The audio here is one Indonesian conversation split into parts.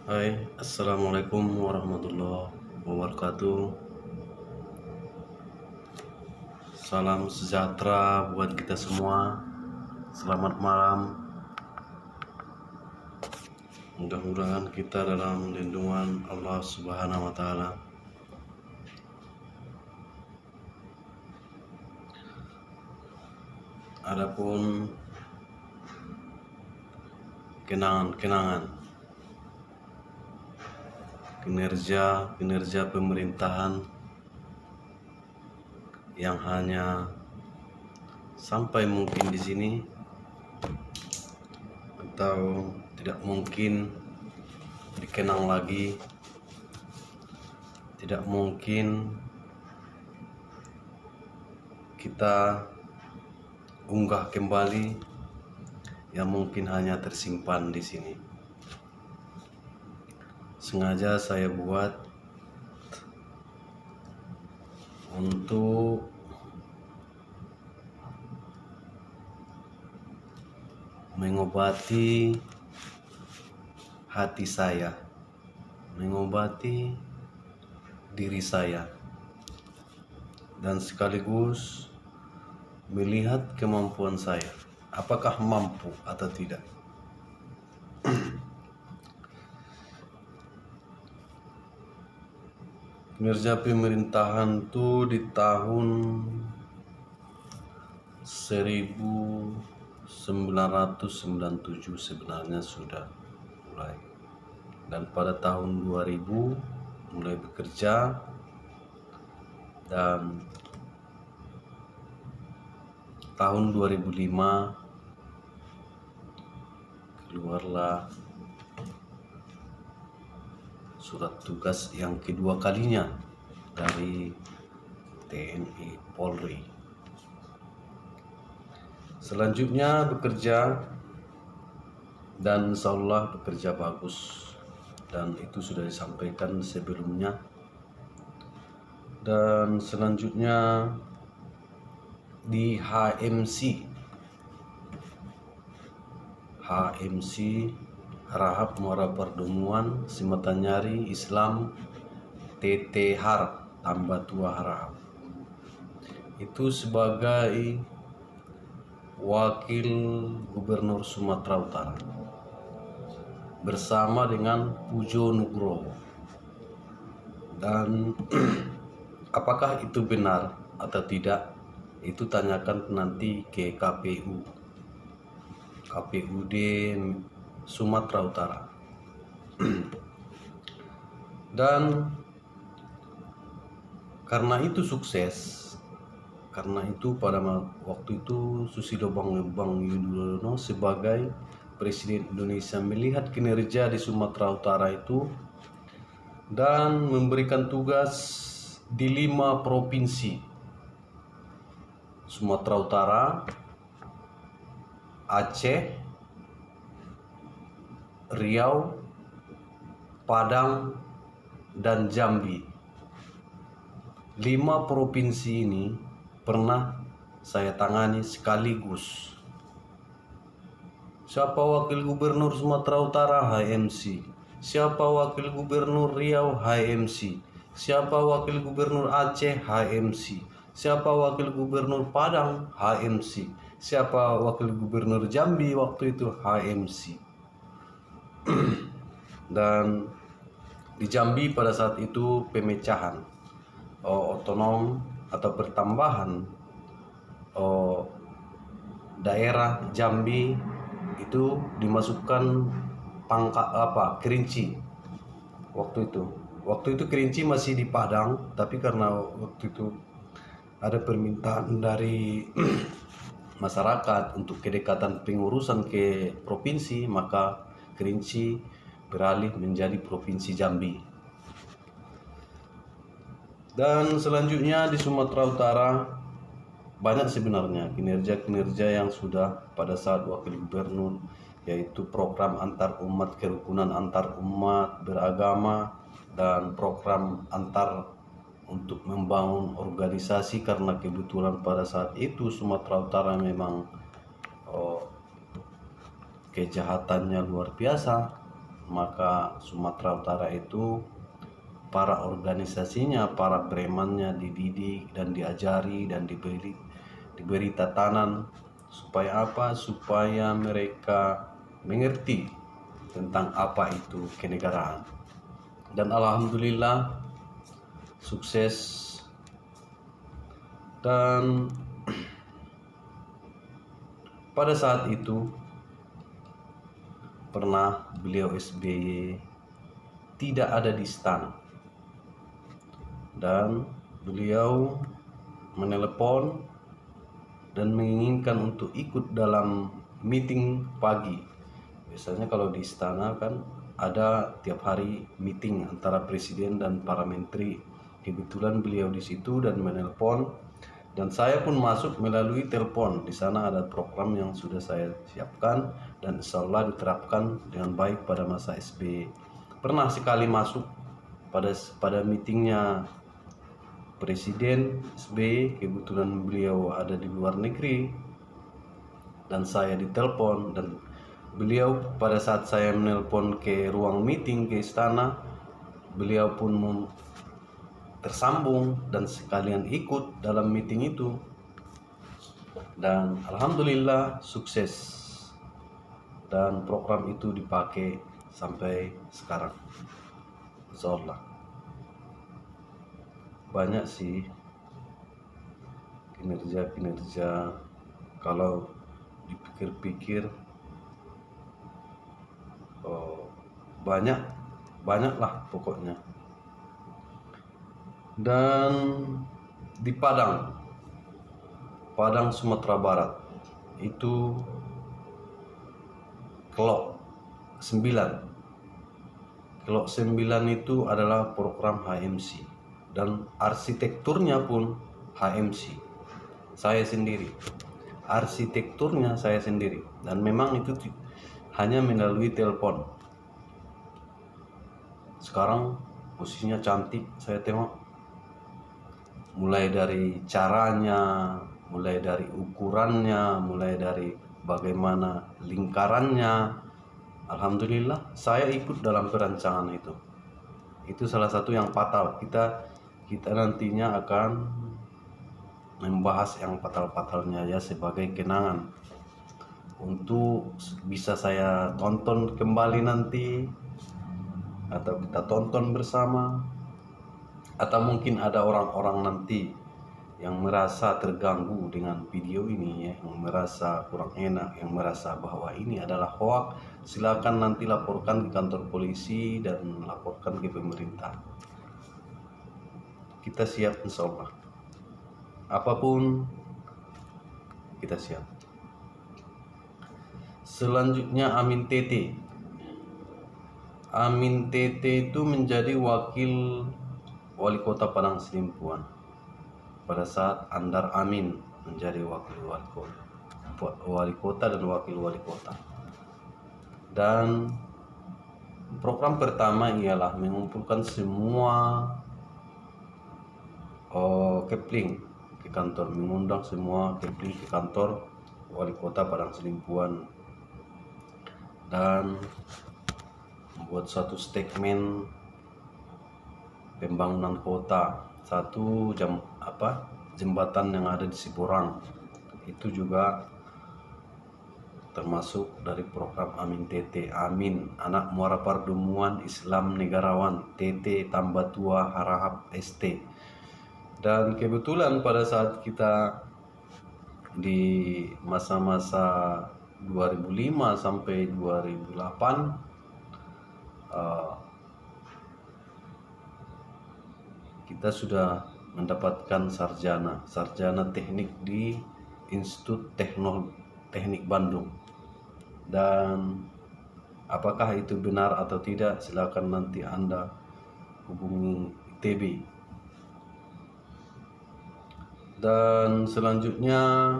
Hai, Assalamualaikum warahmatullahi wabarakatuh. Salam sejahtera buat kita semua. Selamat malam. Mudah-mudahan kita dalam lindungan Allah Subhanahu wa Ta'ala. Adapun kenangan-kenangan kinerja pemerintahan yang hanya sampai mungkin di sini atau tidak mungkin dikenang lagi, tidak mungkin kita unggah kembali, yang mungkin hanya tersimpan di sini. Sengaja saya buat untuk mengobati hati saya, mengobati diri saya, dan sekaligus melihat kemampuan saya, apakah mampu atau tidak. Kinerja pemerintahan itu di tahun 1997 sebenarnya sudah mulai, dan pada tahun 2000 mulai bekerja, dan tahun 2005 keluarlah surat tugas yang kedua kalinya dari TNI Polri. Selanjutnya bekerja, dan insya Allah bekerja bagus, dan itu sudah disampaikan sebelumnya. Dan selanjutnya di HMC Harahap Muara Pertemuan Sematanyari Islam TT Har Tambah Tua Harahap, itu sebagai Wakil Gubernur Sumatera Utara bersama dengan Pujo Nugroho. Dan apakah itu benar atau tidak, itu tanyakan nanti ke KPUD Sumatera Utara. Dan karena itu sukses, karena itu pada waktu itu Susilo Bambang Yudhoyono sebagai Presiden Indonesia melihat kinerja di Sumatera Utara itu dan memberikan tugas di 5 provinsi: Sumatera Utara, Aceh, Riau, Padang, dan Jambi. 5 provinsi ini pernah saya tangani sekaligus. Siapa Wakil Gubernur Sumatera Utara? HMC. Siapa Wakil Gubernur Riau? HMC. Siapa Wakil Gubernur Aceh? HMC. Siapa Wakil Gubernur Padang? HMC. Siapa Wakil Gubernur Jambi waktu itu? HMC. Dan di Jambi pada saat itu pemecahan otonom atau pertambahan daerah Jambi itu dimasukkan Kerinci waktu itu Kerinci masih di Padang, tapi karena waktu itu ada permintaan dari masyarakat untuk kedekatan pengurusan ke provinsi, maka Kerinci beralih menjadi Provinsi Jambi. Dan selanjutnya di Sumatera Utara banyak sebenarnya kinerja-kinerja yang sudah pada saat wakil gubernur, yaitu program antar umat, kerukunan antar umat beragama, dan program antar untuk membangun organisasi, karena kebetulan pada saat itu Sumatera Utara memang kejahatannya luar biasa, maka Sumatera Utara itu para organisasinya, para premannya dididik dan diajari dan diberi tatanan supaya apa? Supaya mereka mengerti tentang apa itu kenegaraan. Dan alhamdulillah sukses. Dan pada saat itu pernah beliau SBY tidak ada di istana, dan beliau menelepon dan menginginkan untuk ikut dalam meeting pagi. Biasanya kalau di istana kan ada tiap hari meeting antara presiden dan para menteri. Kebetulan beliau di situ dan menelpon, dan saya pun masuk melalui telepon. Di sana ada program yang sudah saya siapkan dan insya Allah diterapkan dengan baik pada masa SBY. Pernah sekali masuk pada meetingnya Presiden SBY, kebetulan beliau ada di luar negeri dan saya ditelepon, dan beliau pada saat saya menelpon ke ruang meeting ke istana, beliau pun tersambung dan sekalian ikut dalam meeting itu, dan alhamdulillah sukses, dan program itu dipakai sampai sekarang. Insyaallah banyak sih kinerja kalau dipikir-pikir, banyak lah pokoknya. Dan di Padang Sumatera Barat itu Kelok 9 itu adalah program HMC, dan arsitekturnya pun HMC. Arsitekturnya saya sendiri, dan memang itu hanya melalui telepon. Sekarang posisinya cantik, saya tengok, mulai dari caranya, mulai dari ukurannya, mulai dari bagaimana lingkarannya. Alhamdulillah saya ikut dalam perancangan itu. Itu salah satu yang fatal. Kita nantinya akan membahas yang fatal-fatalnya ya, sebagai kenangan untuk bisa saya tonton kembali nanti, atau kita tonton bersama, atau mungkin ada orang-orang nanti yang merasa terganggu dengan video ini ya, yang merasa kurang enak, yang merasa bahwa ini adalah hoax, silakan nanti laporkan ke kantor polisi dan laporkan ke pemerintah. Kita siap insyaallah, apapun kita siap. Selanjutnya Amin TT itu menjadi wakil wali kota Padang Sidimpuan pada saat Andar Amin menjadi wakil wali kota dan wakil wali kota. Dan program pertama ialah mengumpulkan semua Kepling ke kantor, mengundang semua Kepling ke kantor wali kota Padang Sidimpuan dan membuat suatu statement pembangunan kota. Satu jembatan yang ada di Siborang itu juga termasuk dari program Amin TT. Amin, anak Muara Pardumuan, Islam negarawan, TT tambah tua harahap ST. Dan kebetulan pada saat kita di masa-masa 2005 sampai 2008 kita sudah mendapatkan sarjana teknik di Institut Teknik Bandung. Dan apakah itu benar atau tidak, silakan nanti Anda hubungi ITB. Dan selanjutnya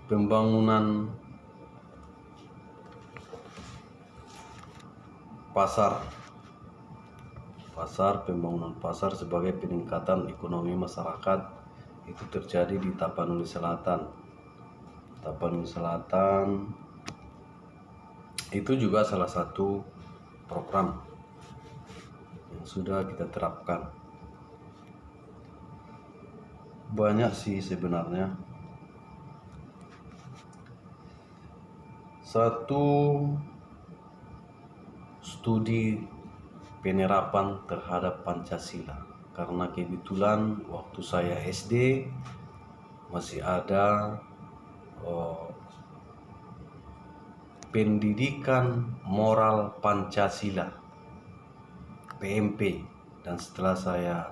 pembangunan pembangunan pasar sebagai peningkatan ekonomi masyarakat itu terjadi di Tapanuli Selatan. Tapanuli Selatan itu juga salah satu program yang sudah kita terapkan. Banyak sih sebenarnya. Satu, studi penerapan terhadap Pancasila, karena kebetulan waktu saya SD masih ada pendidikan moral Pancasila PMP, dan setelah saya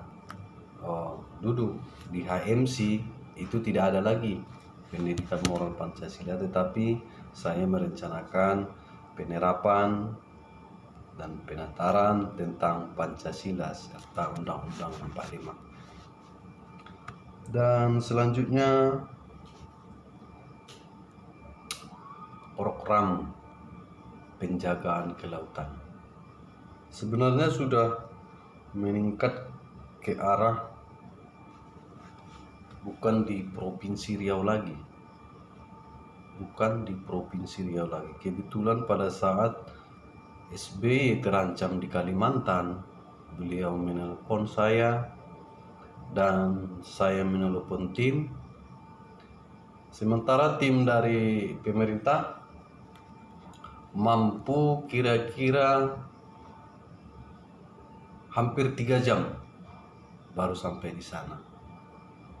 duduk di HMC itu tidak ada lagi pendidikan moral Pancasila, tetapi saya merencanakan penerapan dan penataran tentang Pancasila serta Undang-Undang 45. Dan selanjutnya program penjagaan kelautan. Sebenarnya sudah meningkat ke arah bukan di Provinsi Riau lagi. Kebetulan pada saat SBY terancam di Kalimantan, beliau menelpon saya dan saya menelpon tim. Sementara tim dari pemerintah mampu kira-kira hampir 3 jam baru sampai di sana.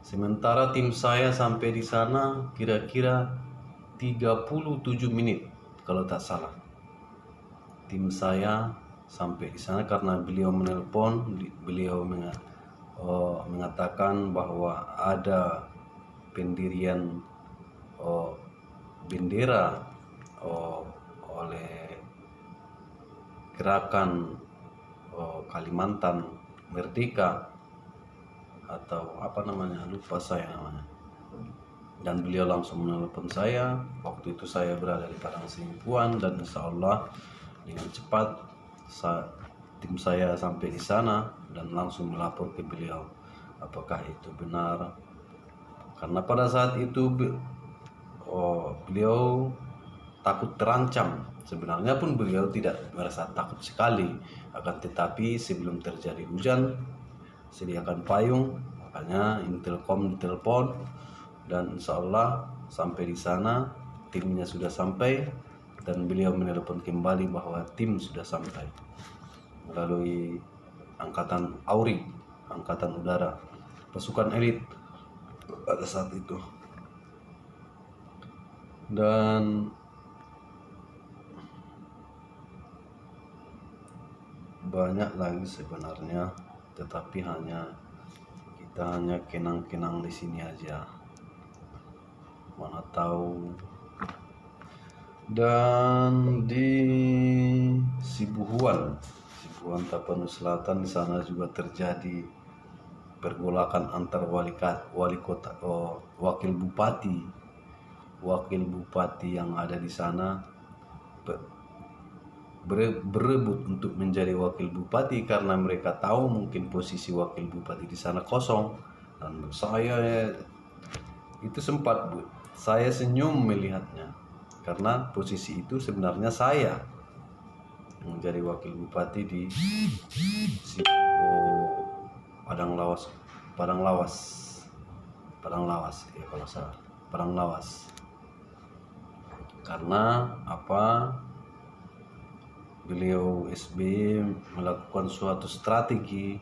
Sementara tim saya sampai di sana kira-kira 37 menit kalau tak salah. Tim saya sampai di sana karena beliau menelpon, beliau mengatakan bahwa ada pendirian bendera oleh gerakan Kalimantan Merdeka atau apa namanya, lupa saya namanya. Dan beliau langsung menelpon saya. Waktu itu saya berada di Padang Simpuan, dan insya Allah dengan cepat tim saya sampai di sana dan langsung melapor ke beliau apakah itu benar. Karena pada saat itu beliau takut terancam. Sebenarnya pun beliau tidak merasa takut sekali, akan tetapi sebelum terjadi hujan sediakan payung. Makanya Intelkom ditelepon, dan insya Allah sampai di sana timnya sudah sampai, dan beliau menelpon kembali bahwa tim sudah sampai melalui angkatan AURI, angkatan udara, pasukan elit pada saat itu. Dan banyak lagi sebenarnya, tetapi kita hanya kenang-kenang di sini aja, mana tahu. Dan di Sibuhuan Tapanuli Selatan, di sana juga terjadi pergolakan antar wakil bupati yang ada di sana berebut untuk menjadi wakil bupati karena mereka tahu mungkin posisi wakil bupati di sana kosong. Dan saya itu saya senyum melihatnya, karena posisi itu sebenarnya saya menjadi wakil bupati di Padang Lawas. Karena beliau SBY melakukan suatu strategi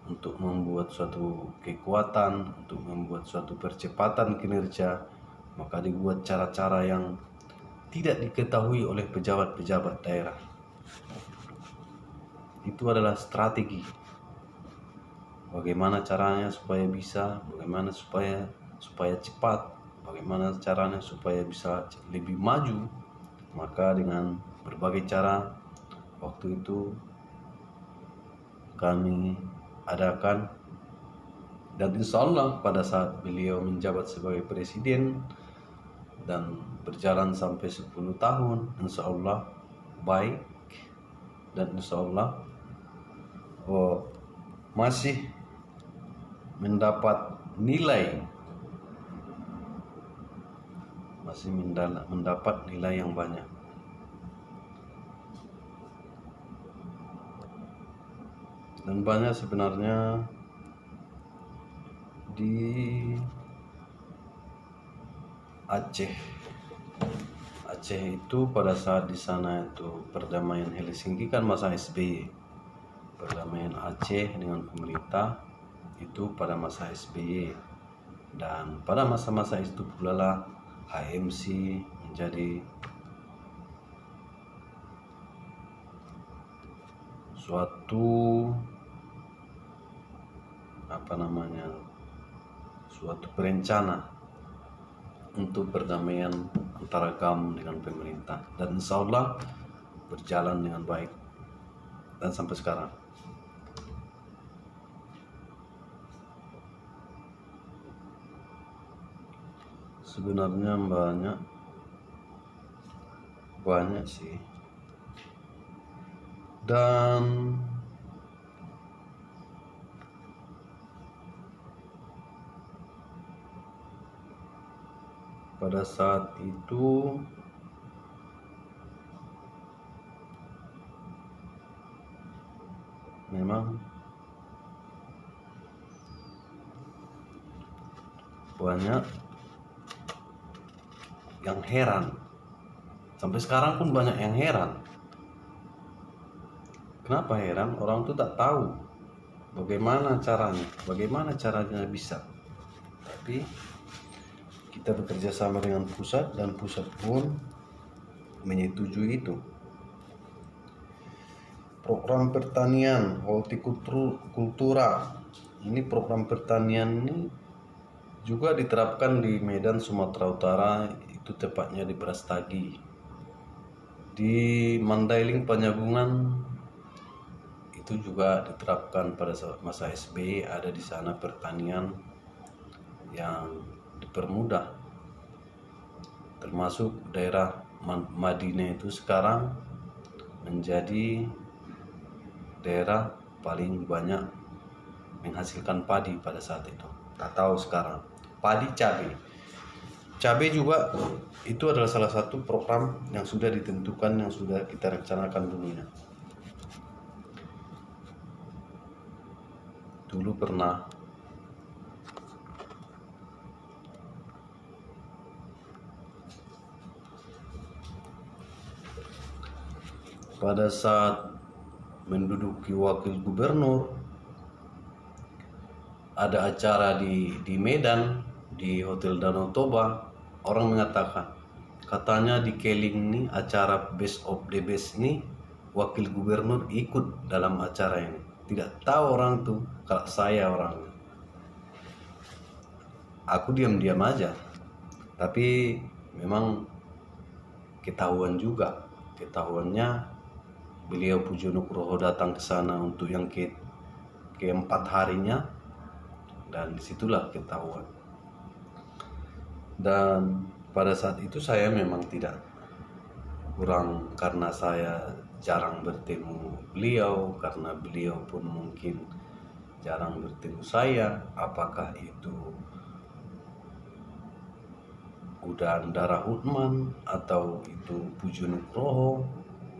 untuk membuat suatu kekuatan, untuk membuat suatu percepatan kinerja, maka dibuat cara-cara yang tidak diketahui oleh pejabat-pejabat daerah. Itu adalah strategi. Bagaimana caranya supaya bisa, bagaimana supaya cepat, bagaimana caranya supaya bisa lebih maju. Maka dengan berbagai cara waktu itu kami adakan, dan insya Allah pada saat beliau menjabat sebagai presiden dan berjalan sampai 10 tahun, insya Allah baik, dan insya Allah masih mendapat nilai yang banyak. Dan banyak sebenarnya di Aceh. Aceh itu pada saat di sana itu perdamaian Helsinki kan masa SBY. Perdamaian Aceh dengan pemerintah itu pada masa SBY. Dan pada masa-masa itu pula lah HMC menjadi suatu suatu perencana untuk perdamaian antara kaum dengan pemerintah, dan insya Allah berjalan dengan baik dan sampai sekarang. Sebenarnya banyak sih, dan pada saat itu memang banyak yang heran. Sampai sekarang pun banyak yang heran. Kenapa heran? Orang itu tak tahu bagaimana caranya bisa. Tapi kita bekerja sama dengan pusat, dan pusat pun menyetujui itu. Program pertanian hortikultura, ini program pertanian ini juga diterapkan di Medan, Sumatera Utara, itu tepatnya di Brastagi. Di Mandailing, Panyagungan itu juga diterapkan pada masa SBY. Ada di sana pertanian yang dipermudah, termasuk daerah Madinah itu sekarang menjadi daerah paling banyak menghasilkan padi pada saat itu. Tak tahu sekarang padi, cabai juga itu adalah salah satu program yang sudah ditentukan, yang sudah kita rencanakan dulunya. Dulu pernah pada saat menduduki wakil gubernur, ada acara di Medan, di Hotel Danau Toba. Orang mengatakan, katanya di Keling ini acara Best of the Best ini, wakil gubernur ikut dalam acara ini. Tidak tahu orang tuh kalau saya orangnya. Aku diam-diam aja. Tapi memang ketahuannya beliau Pujo Nugroho datang ke sana untuk yang keempat harinya, dan disitulah ketahuan. Dan pada saat itu saya memang tidak kurang, karena saya jarang bertemu beliau, karena beliau pun mungkin jarang bertemu saya. Apakah itu Udan Darah Hutman atau itu Pujo Nugroho,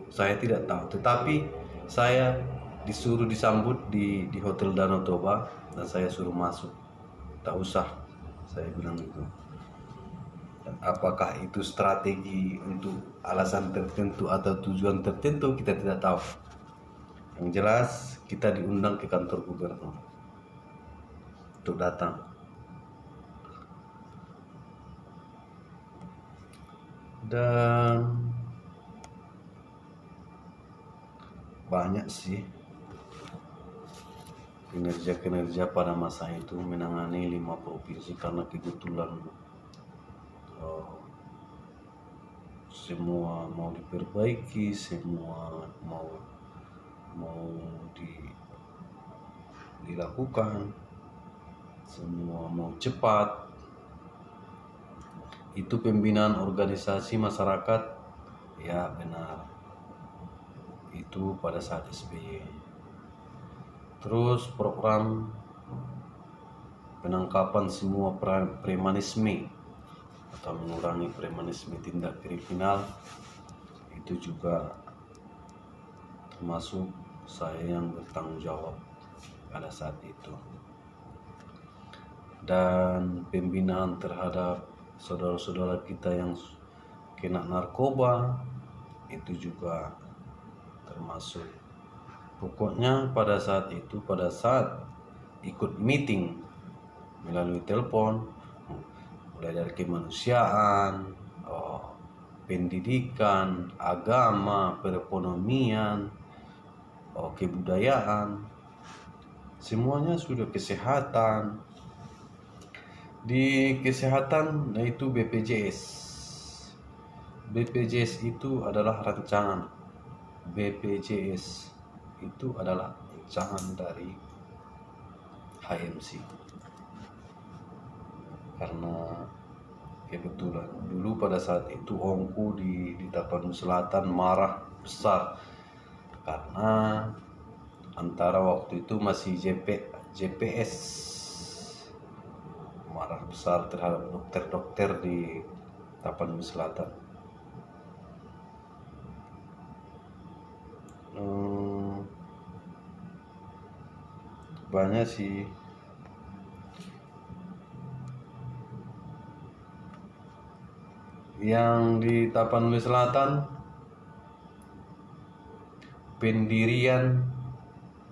saya tidak tahu. Tetapi saya disuruh disambut di Hotel Danau Toba, dan saya suruh masuk. Tak usah, saya bilang itu. Dan apakah itu strategi untuk alasan tertentu atau tujuan tertentu, kita tidak tahu. Yang jelas kita diundang ke kantor gubernur untuk datang. Dan banyak sih kinerja pada masa itu menangani 5 provinsi, karena kebetulan semua mau diperbaiki, semua mau dilakukan, semua mau cepat. Itu pembinaan organisasi masyarakat, ya benar, itu pada saat SBY. Terus program penangkapan semua premanisme atau mengurangi premanisme, tindak kriminal, itu juga termasuk saya yang bertanggung jawab. pada saat itu. Dan pembinaan terhadap saudara-saudara kita yang kena narkoba itu juga termasuk. Pokoknya pada saat itu, pada saat ikut meeting melalui telepon, mulai dari kemanusiaan, pendidikan, agama, perekonomian, kebudayaan, semuanya sudah kesehatan. Di kesehatan yaitu BPJS. BPJS itu adalah rancangan. BPJS itu adalah rancangan dari HMC. Karena kebetulan dulu pada saat itu omku di Tapanuli Selatan marah besar karena antara waktu itu masih JPS, marah besar terhadap dokter-dokter di Tapanuli Selatan. Banyak sih. Yang di Tapanuli Selatan, pendirian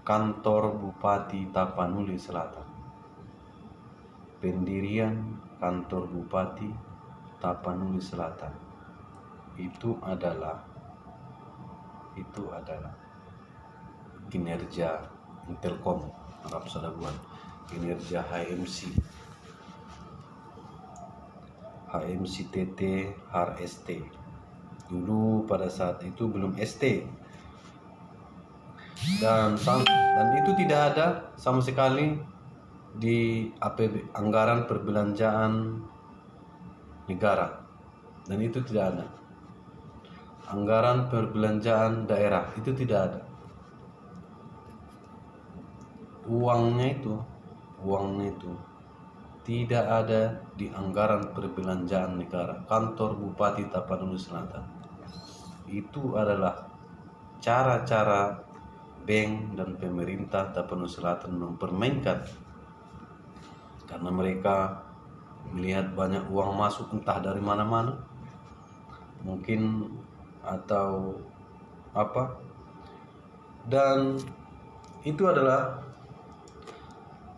kantor Bupati Tapanuli Selatan. Pendirian kantor Bupati Tapanuli Selatan itu adalah kinerja Intelkom Arab Saudi, kinerja HMC TT HRST. Dulu pada saat itu belum ST. Dan itu tidak ada sama sekali di anggaran perbelanjaan negara. Dan itu tidak ada. Anggaran perbelanjaan daerah itu tidak ada. Uangnya itu tidak ada di anggaran perbelanjaan negara. Kantor Bupati Tapanuli Selatan itu adalah cara-cara bank dan pemerintah Tapanuli Selatan mempermainkan, karena mereka melihat banyak uang masuk entah dari mana-mana, mungkin atau apa, dan itu adalah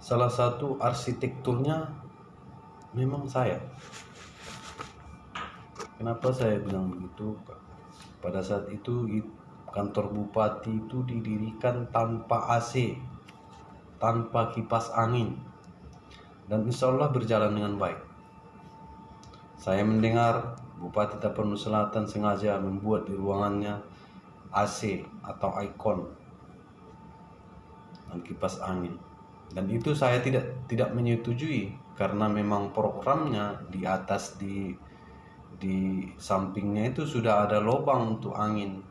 salah satu arsitekturnya memang saya. Kenapa saya bilang begitu? Pada saat itu kantor bupati itu didirikan tanpa AC, tanpa kipas angin, dan insya Allah berjalan dengan baik. Saya mendengar Bupati Tapanuli Selatan sengaja membuat di ruangannya AC atau ikon dan kipas angin, dan itu saya tidak menyetujui karena memang programnya di atas di sampingnya itu sudah ada lubang untuk angin,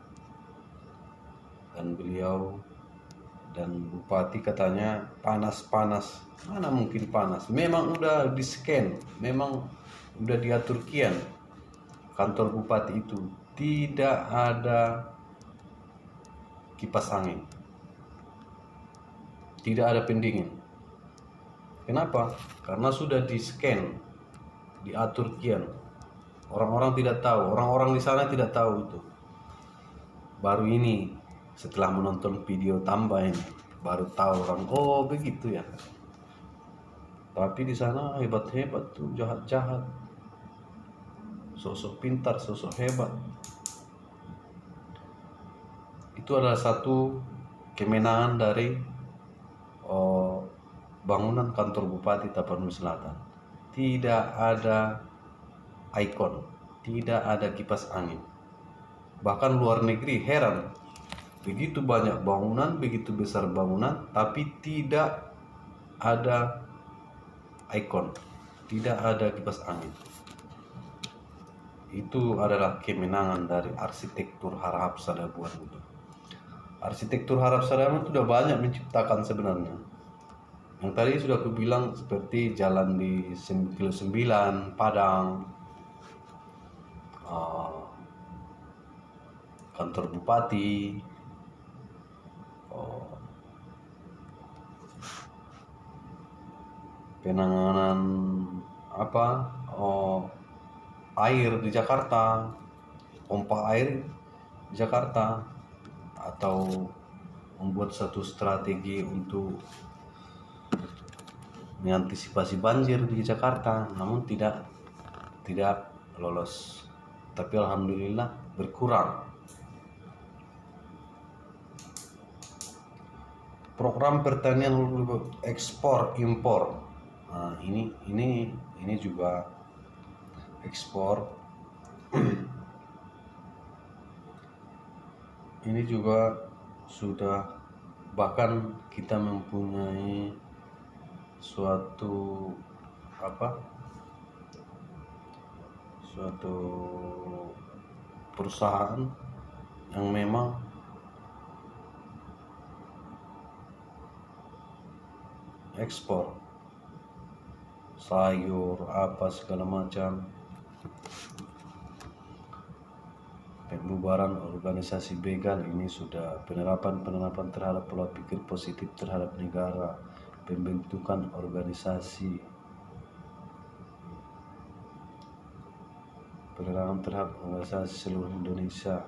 dan beliau dan bupati katanya panas. Mana mungkin panas, memang udah di scan, memang udah diatur kian. Kantor bupati itu tidak ada kipas angin, tidak ada pendingin. Kenapa? Karena sudah di scan, diatur kian. Orang-orang tidak tahu, orang-orang di sana tidak tahu itu. Baru ini setelah menonton video tambah ini baru tahu orang, oh begitu ya. Tapi di sana hebat-hebat tuh, jahat-jahat, sosok pintar, sosok hebat. Itu adalah satu kemenangan dari bangunan kantor Bupati Tapanuli Selatan. Tidak ada ikon, tidak ada kipas angin. Bahkan luar negeri heran, begitu banyak bangunan, begitu besar bangunan, tapi tidak ada ikon, tidak ada kipas angin. Itu adalah kemenangan dari arsitektur Harahap Sadabuan itu. Arsitektur Harahap Sadabuan itu sudah banyak menciptakan sebenarnya. Yang tadi sudah aku bilang, seperti jalan di Kilo 9 Padang, kantor bupati, penanganan air di Jakarta, pompa air di Jakarta, atau membuat satu strategi untuk mengantisipasi banjir di Jakarta, namun tidak lolos. Tapi alhamdulillah berkurang. Program pertanian ekspor impor. Nah, ini juga ekspor. Ini juga sudah, bahkan kita mempunyai suatu perusahaan yang memang ekspor sayur segala macam. Pembubaran organisasi begal ini sudah, penerapan terhadap pola pikir positif terhadap negara, pembentukan organisasi, penerapan terhadap organisasi seluruh Indonesia.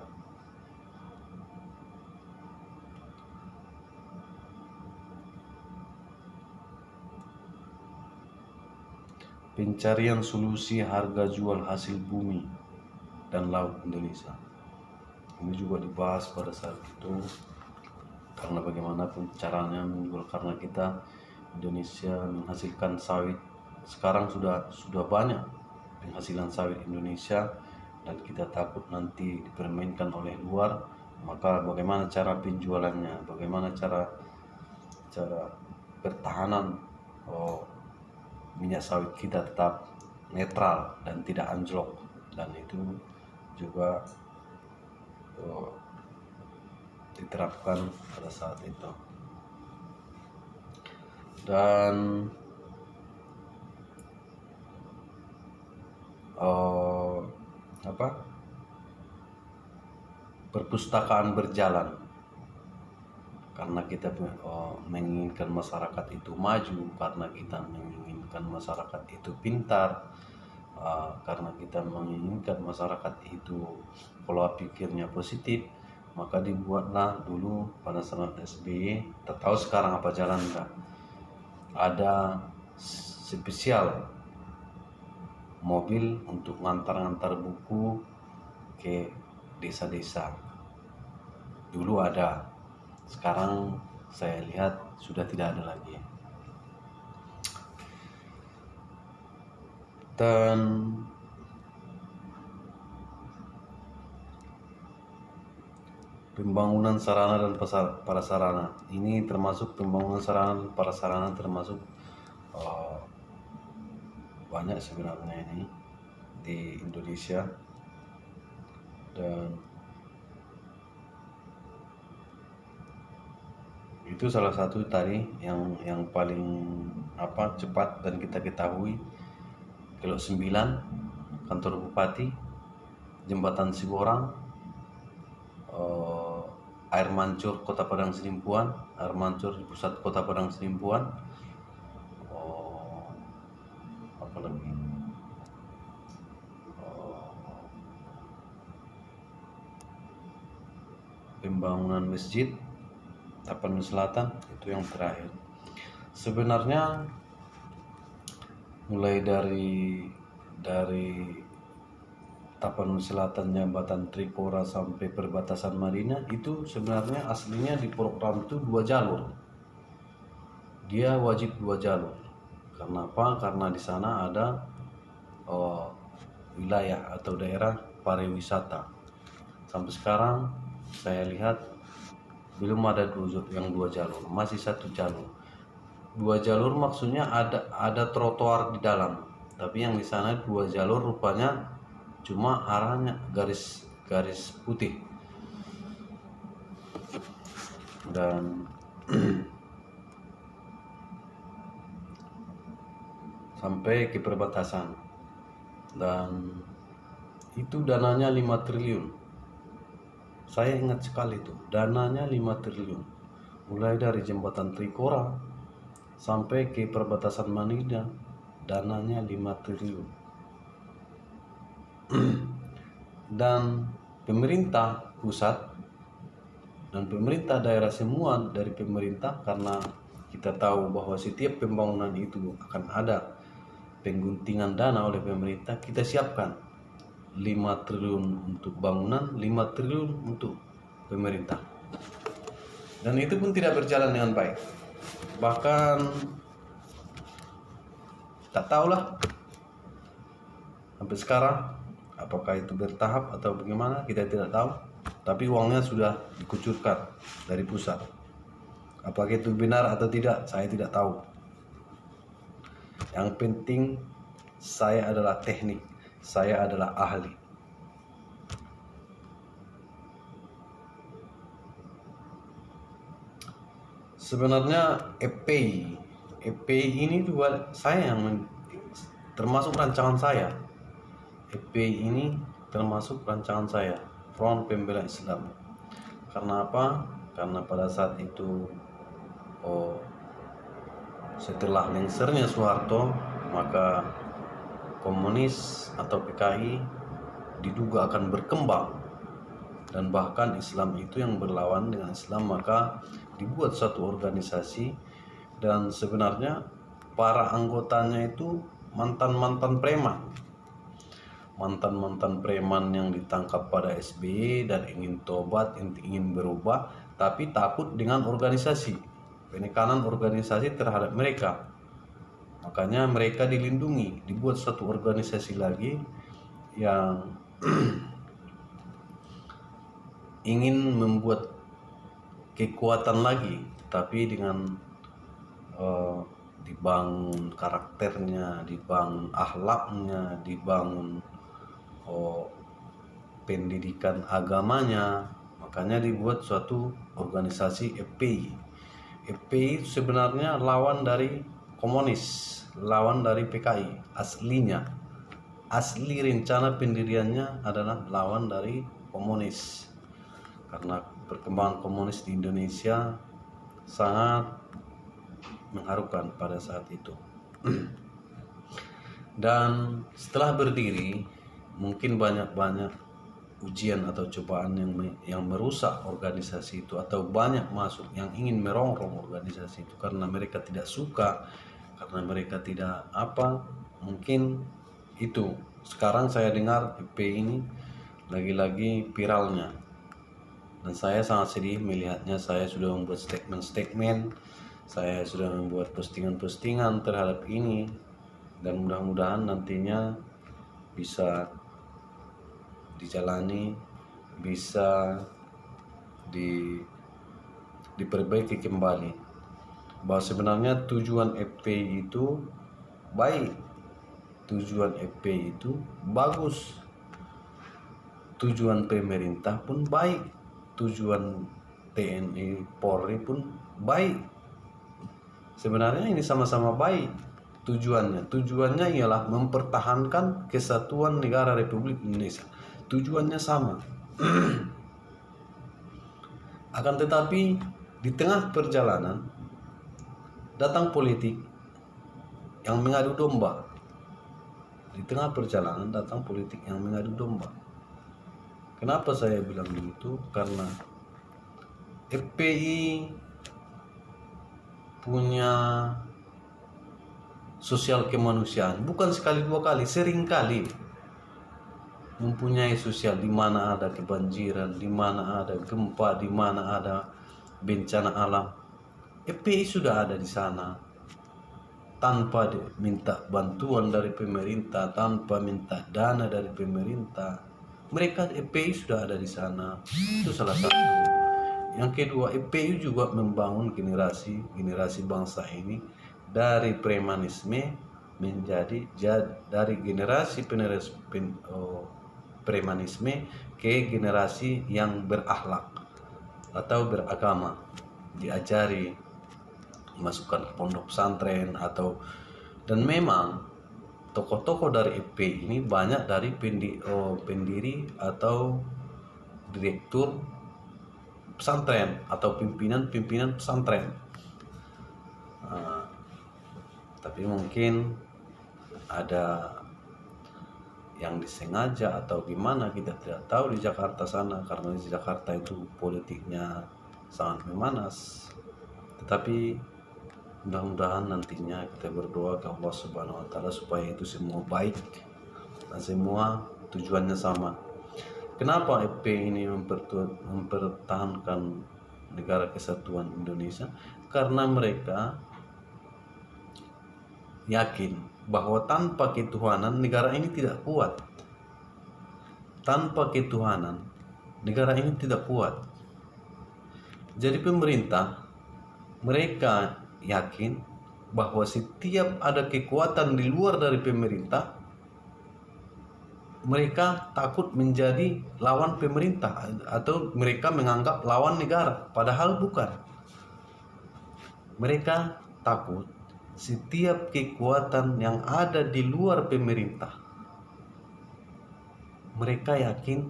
Pencarian solusi harga jual hasil bumi dan laut Indonesia. Ini juga dibahas pada saat itu, karena bagaimanapun caranya menjual, karena kita Indonesia menghasilkan sawit. Sekarang sudah banyak penghasilan sawit Indonesia, dan kita takut nanti dipermainkan oleh luar. Maka bagaimana cara penjualannya, bagaimana cara pertahanan minyak sawit kita tetap netral dan tidak anjlok, dan itu juga diterapkan pada saat itu. Dan perpustakaan berjalan, karena kita menginginkan masyarakat itu maju, karena kita menginginkan masyarakat itu pintar, karena kita menginginkan masyarakat itu pola pikirnya positif, maka dibuatlah dulu pada saat SBY. Tak tahu sekarang apa jalan enggak, ada spesial mobil untuk ngantar buku ke desa-desa. Dulu ada, sekarang saya lihat sudah tidak ada lagi. Dan pembangunan sarana dan prasarana, ini termasuk pembangunan sarana dan prasarana, termasuk banyak sebenarnya ini di Indonesia. Dan itu salah satu tadi yang paling cepat dan kita ketahui. Kilo 9 kantor bupati, jembatan Siborang, air mancur Kota Padang Sidimpuan, air mancur di pusat Kota Padang Sidimpuan, pembangunan masjid Tapanuli Selatan, itu yang terakhir. Sebenarnya mulai dari Tapanuli Selatan, jembatan Trikora sampai perbatasan Marina, itu sebenarnya aslinya di program itu 2 jalur. Dia wajib 2 jalur. Kenapa? Karena di sana ada wilayah atau daerah pariwisata. Sampai sekarang saya lihat belum ada yang 2 jalur, masih 1 jalur. 2 jalur maksudnya ada trotoar di dalam, tapi yang di sana 2 jalur rupanya cuma arahnya garis putih. Dan sampai ke perbatasan, dan itu dananya 5 triliun. Saya ingat sekali itu, dananya 5 triliun. Mulai dari jembatan Trikora, sampai ke perbatasan Manila, dananya 5 triliun. Dan pemerintah pusat dan pemerintah daerah semua dari pemerintah, karena kita tahu bahwa setiap pembangunan itu akan ada pengguntingan dana oleh pemerintah, kita siapkan 5 triliun untuk bangunan, 5 triliun untuk pemerintah. Dan itu pun tidak berjalan dengan baik. Bahkan tak tahulah sampai sekarang apakah itu bertahap atau bagaimana, kita tidak tahu. Tapi uangnya sudah dikucurkan dari pusat. Apakah itu benar atau tidak, saya tidak tahu. Yang penting saya adalah teknik, saya adalah ahli. Sebenarnya EPI ini juga saya yang termasuk rancangan saya. EPI ini termasuk rancangan saya, Front Pembela Islam. Karena apa? Karena pada saat itu setelah lengsernya Soeharto, maka komunis atau PKI diduga akan berkembang, dan bahkan Islam itu yang berlawan dengan Islam, maka dibuat satu organisasi. Dan sebenarnya para anggotanya itu mantan-mantan preman yang ditangkap pada SBY dan ingin tobat, ingin berubah, tapi takut dengan organisasi, penekanan organisasi terhadap mereka. Makanya mereka dilindungi, dibuat satu organisasi lagi yang ingin membuat kekuatan lagi, tapi dengan dibangun karakternya, dibangun akhlaknya, dibangun pendidikan agamanya. Makanya dibuat suatu organisasi FPI. FPI sebenarnya lawan dari komunis, lawan dari PKI aslinya. Asli rencana pendiriannya adalah lawan dari komunis, karena perkembangan komunis di Indonesia sangat mengharukan pada saat itu. Dan setelah berdiri, mungkin banyak ujian atau cobaan yang merusak organisasi itu, atau banyak masuk yang ingin merongrong organisasi itu karena mereka tidak suka, karena mereka tidak mungkin itu. Sekarang saya dengar EP ini lagi-lagi viralnya, dan saya sangat sedih melihatnya. Saya sudah membuat statement, saya sudah membuat postingan terhadap ini, dan mudah-mudahan nantinya bisa dijalani, bisa diperbaiki kembali, bahwa sebenarnya tujuan FPI itu baik, tujuan FPI itu bagus, tujuan pemerintah pun baik, tujuan TNI Polri pun baik. Sebenarnya ini sama-sama baik tujuannya ialah mempertahankan kesatuan negara Republik Indonesia. Tujuannya sama. Akan tetapi di tengah perjalanan datang politik yang mengadu domba. Di tengah perjalanan datang politik yang mengadu domba. Kenapa saya bilang begitu? Karena FPI punya sosial kemanusiaan, bukan sekali dua kali, sering kali mempunyai sosial, di mana ada kebanjiran, di mana ada gempa, di mana ada bencana alam. FPI sudah ada di sana tanpa minta bantuan dari pemerintah, tanpa minta dana dari pemerintah. Mereka FPI sudah ada di sana. Itu salah satu. Yang kedua, FPI juga membangun generasi bangsa ini dari premanisme menjadi dari generasi premanisme ke generasi yang berakhlak atau beragama, diajari, masukkan ke pondok pesantren dan memang tokoh-tokoh dari FPI ini banyak dari pendiri atau direktur pesantren atau pimpinan pesantren. Tapi mungkin ada yang disengaja atau gimana, kita tidak tahu di Jakarta sana, karena di Jakarta itu politiknya sangat memanas. Tetapi mudah-mudahan nantinya kita berdoa ke Allah Subhanahu wa taala supaya itu semua baik dan semua tujuannya sama. Kenapa FPI ini mempertahankan negara kesatuan Indonesia? Karena mereka yakin bahwa tanpa ketuhanan negara ini tidak kuat. Tanpa ketuhanan negara ini tidak kuat. Jadi pemerintah, mereka yakin bahwa setiap ada kekuatan di luar dari pemerintah, mereka takut menjadi lawan pemerintah atau mereka menganggap lawan negara, padahal bukan. Mereka takut setiap kekuatan yang ada di luar pemerintah, mereka yakin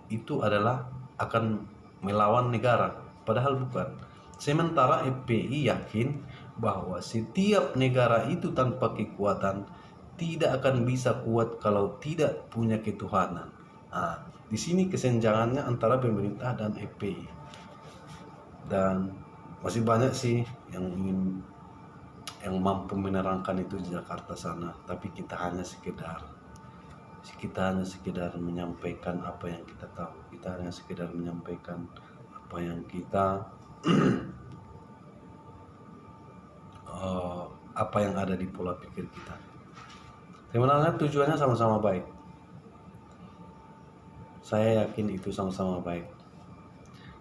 itu adalah akan melawan negara, padahal bukan. Sementara FPI yakin bahwa setiap negara itu tanpa kekuatan tidak akan bisa kuat kalau tidak punya ketuhanan. Nah, di sini kesenjangannya antara pemerintah dan FPI. Dan masih banyak sih yang mampu menerangkan itu di Jakarta sana, tapi kita hanya sekedar menyampaikan apa yang kita tahu. Kita hanya sekedar menyampaikan apa yang kita apa yang ada di pola pikir kita. Sebenarnya tujuannya sama-sama baik. Saya yakin itu sama-sama baik.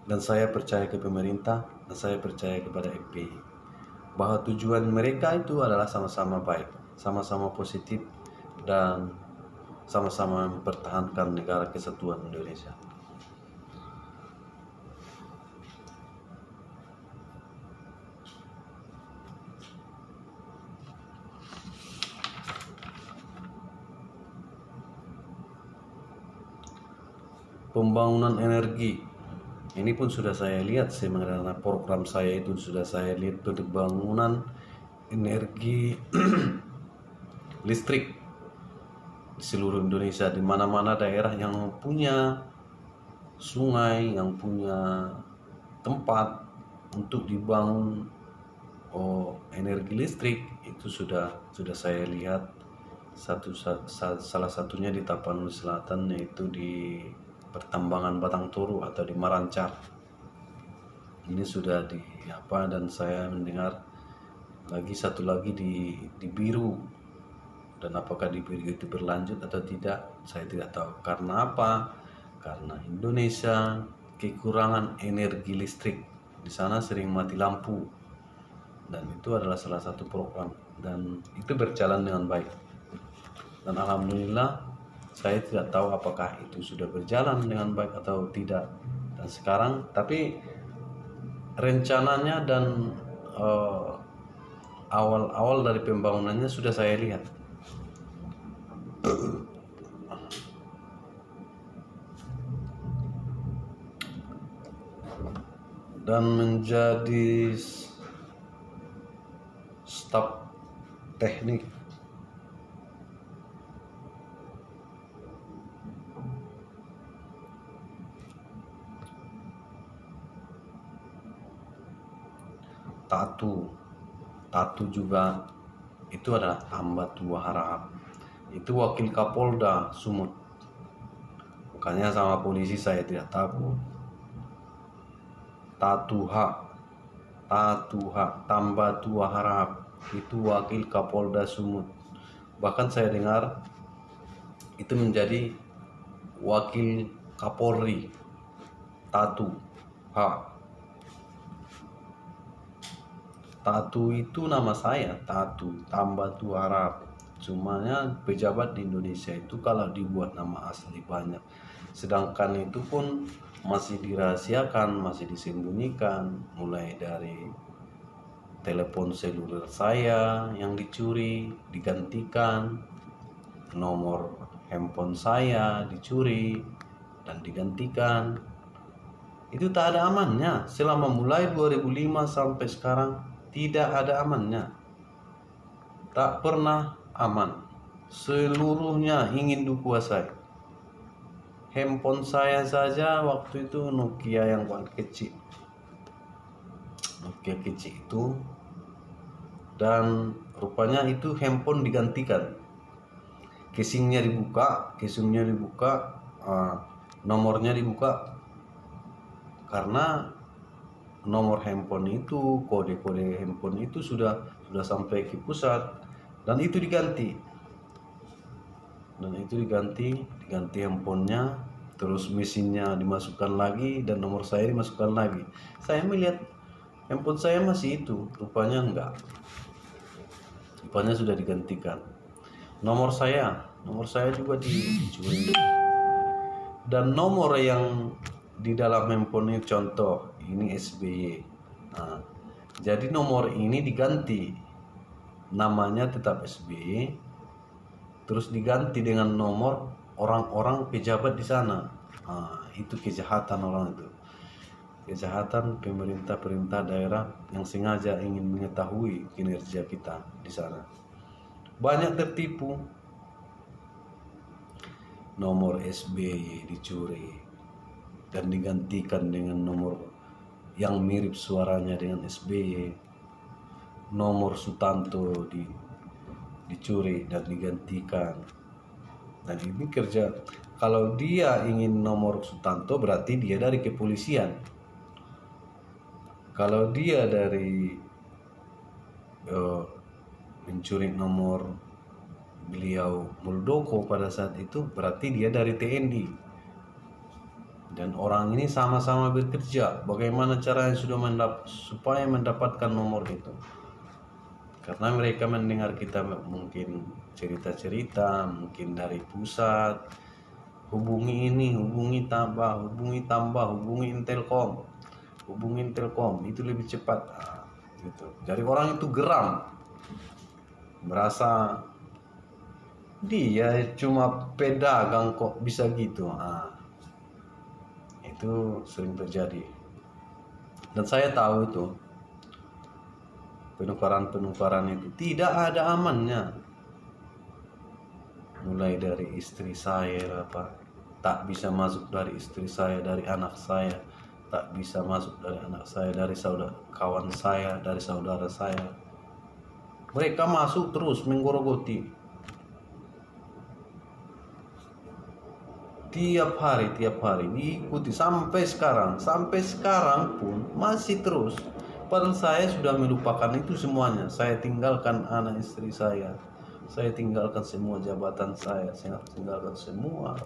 Dan saya percaya ke pemerintah dan saya percaya kepada FPI bahwa tujuan mereka itu adalah sama-sama baik, sama-sama positif, dan sama-sama mempertahankan negara kesatuan Indonesia. Pembangunan energi ini pun sudah saya lihat sebenarnya, program saya itu sudah saya lihat pembangunan energi listrik di seluruh Indonesia, di mana-mana daerah yang punya sungai, yang punya tempat untuk dibangun energi listrik, itu sudah saya lihat. Salah satunya di Tapanuli Selatan, yaitu di pertambangan Batang Toru atau di Marancar. Ini sudah dan saya mendengar satu lagi di Biru, dan apakah di Biru itu berlanjut atau tidak saya tidak tahu. Karena apa? Karena Indonesia kekurangan energi listrik, di sana sering mati lampu, dan itu adalah salah satu program, dan itu berjalan dengan baik. Dan alhamdulillah, saya tidak tahu apakah itu sudah berjalan dengan baik atau tidak. Dan sekarang, tapi rencananya dan awal dari pembangunannya sudah saya lihat. Dan menjadi staf teknik Tatu juga itu adalah Tamba Tua Harahap. Itu wakil Kapolda Sumut. Makanya sama polisi saya tidak takut. Tatuha Tamba Tua Harahap itu wakil Kapolda Sumut. Bahkan saya dengar itu menjadi wakil Kapolri. Tatu itu nama saya, Tamba Tua Harahap. Cumanya pejabat di Indonesia itu kalau dibuat nama asli banyak, sedangkan itu pun masih dirahasiakan, masih disembunyikan, mulai dari telepon seluler saya yang dicuri, digantikan, nomor handphone saya dicuri dan digantikan. Itu tak ada amannya. Selama mulai 2005 sampai sekarang tidak ada amannya. tak pernah aman. Seluruhnya ingin dikuasai. Handphone saya saja waktu itu Nokia yang paling kecil. Nokia kecil itu, dan rupanya itu handphone digantikan. Casingnya dibuka, nomornya dibuka, karena nomor handphone itu, kode-kode handphone itu sudah sampai ke pusat, dan itu diganti handphonenya, terus mesinnya dimasukkan lagi dan nomor saya dimasukkan lagi. Saya melihat handphone saya masih itu, rupanya enggak, rupanya sudah digantikan. Nomor saya juga dicuri, dan nomor yang di dalam handphone ini, contoh ini SBY. Nah, jadi nomor ini diganti, namanya tetap SBY, terus diganti dengan nomor orang-orang pejabat di sana. Nah, itu kejahatan orang itu, kejahatan pemerintah daerah yang sengaja ingin mengetahui kinerja kita di sana. Banyak tertipu, nomor SBY dicuri dan digantikan dengan nomor yang mirip suaranya dengan SBY. Nomor Sutanto dicuri dan digantikan. Dan ini kerja, kalau dia ingin nomor Sutanto berarti dia dari kepolisian. Kalau dia dari mencuri nomor beliau Muldoko pada saat itu, berarti dia dari TNI. Dan orang ini sama-sama bekerja. Bagaimana caranya supaya mendapatkan nomor itu? Karena mereka mendengar kita mungkin cerita-cerita, mungkin dari pusat, hubungi ini, hubungi Intelkom, itu lebih cepat. Nah, gitu. Jadi orang itu geram, merasa dia cuma pedagang kok bisa gitu. Nah, itu sering terjadi, dan saya tahu itu penukaran itu tidak ada amannya. Mulai dari istri saya, tak bisa masuk dari istri saya, dari anak saya tak bisa masuk, dari anak saya, dari kawan saya, dari saudara saya. Mereka masuk terus menggorogoti tiap hari diikuti sampai sekarang pun masih terus. Padahal saya sudah melupakan itu semuanya. Saya tinggalkan anak istri saya tinggalkan semua jabatan saya tinggalkan semua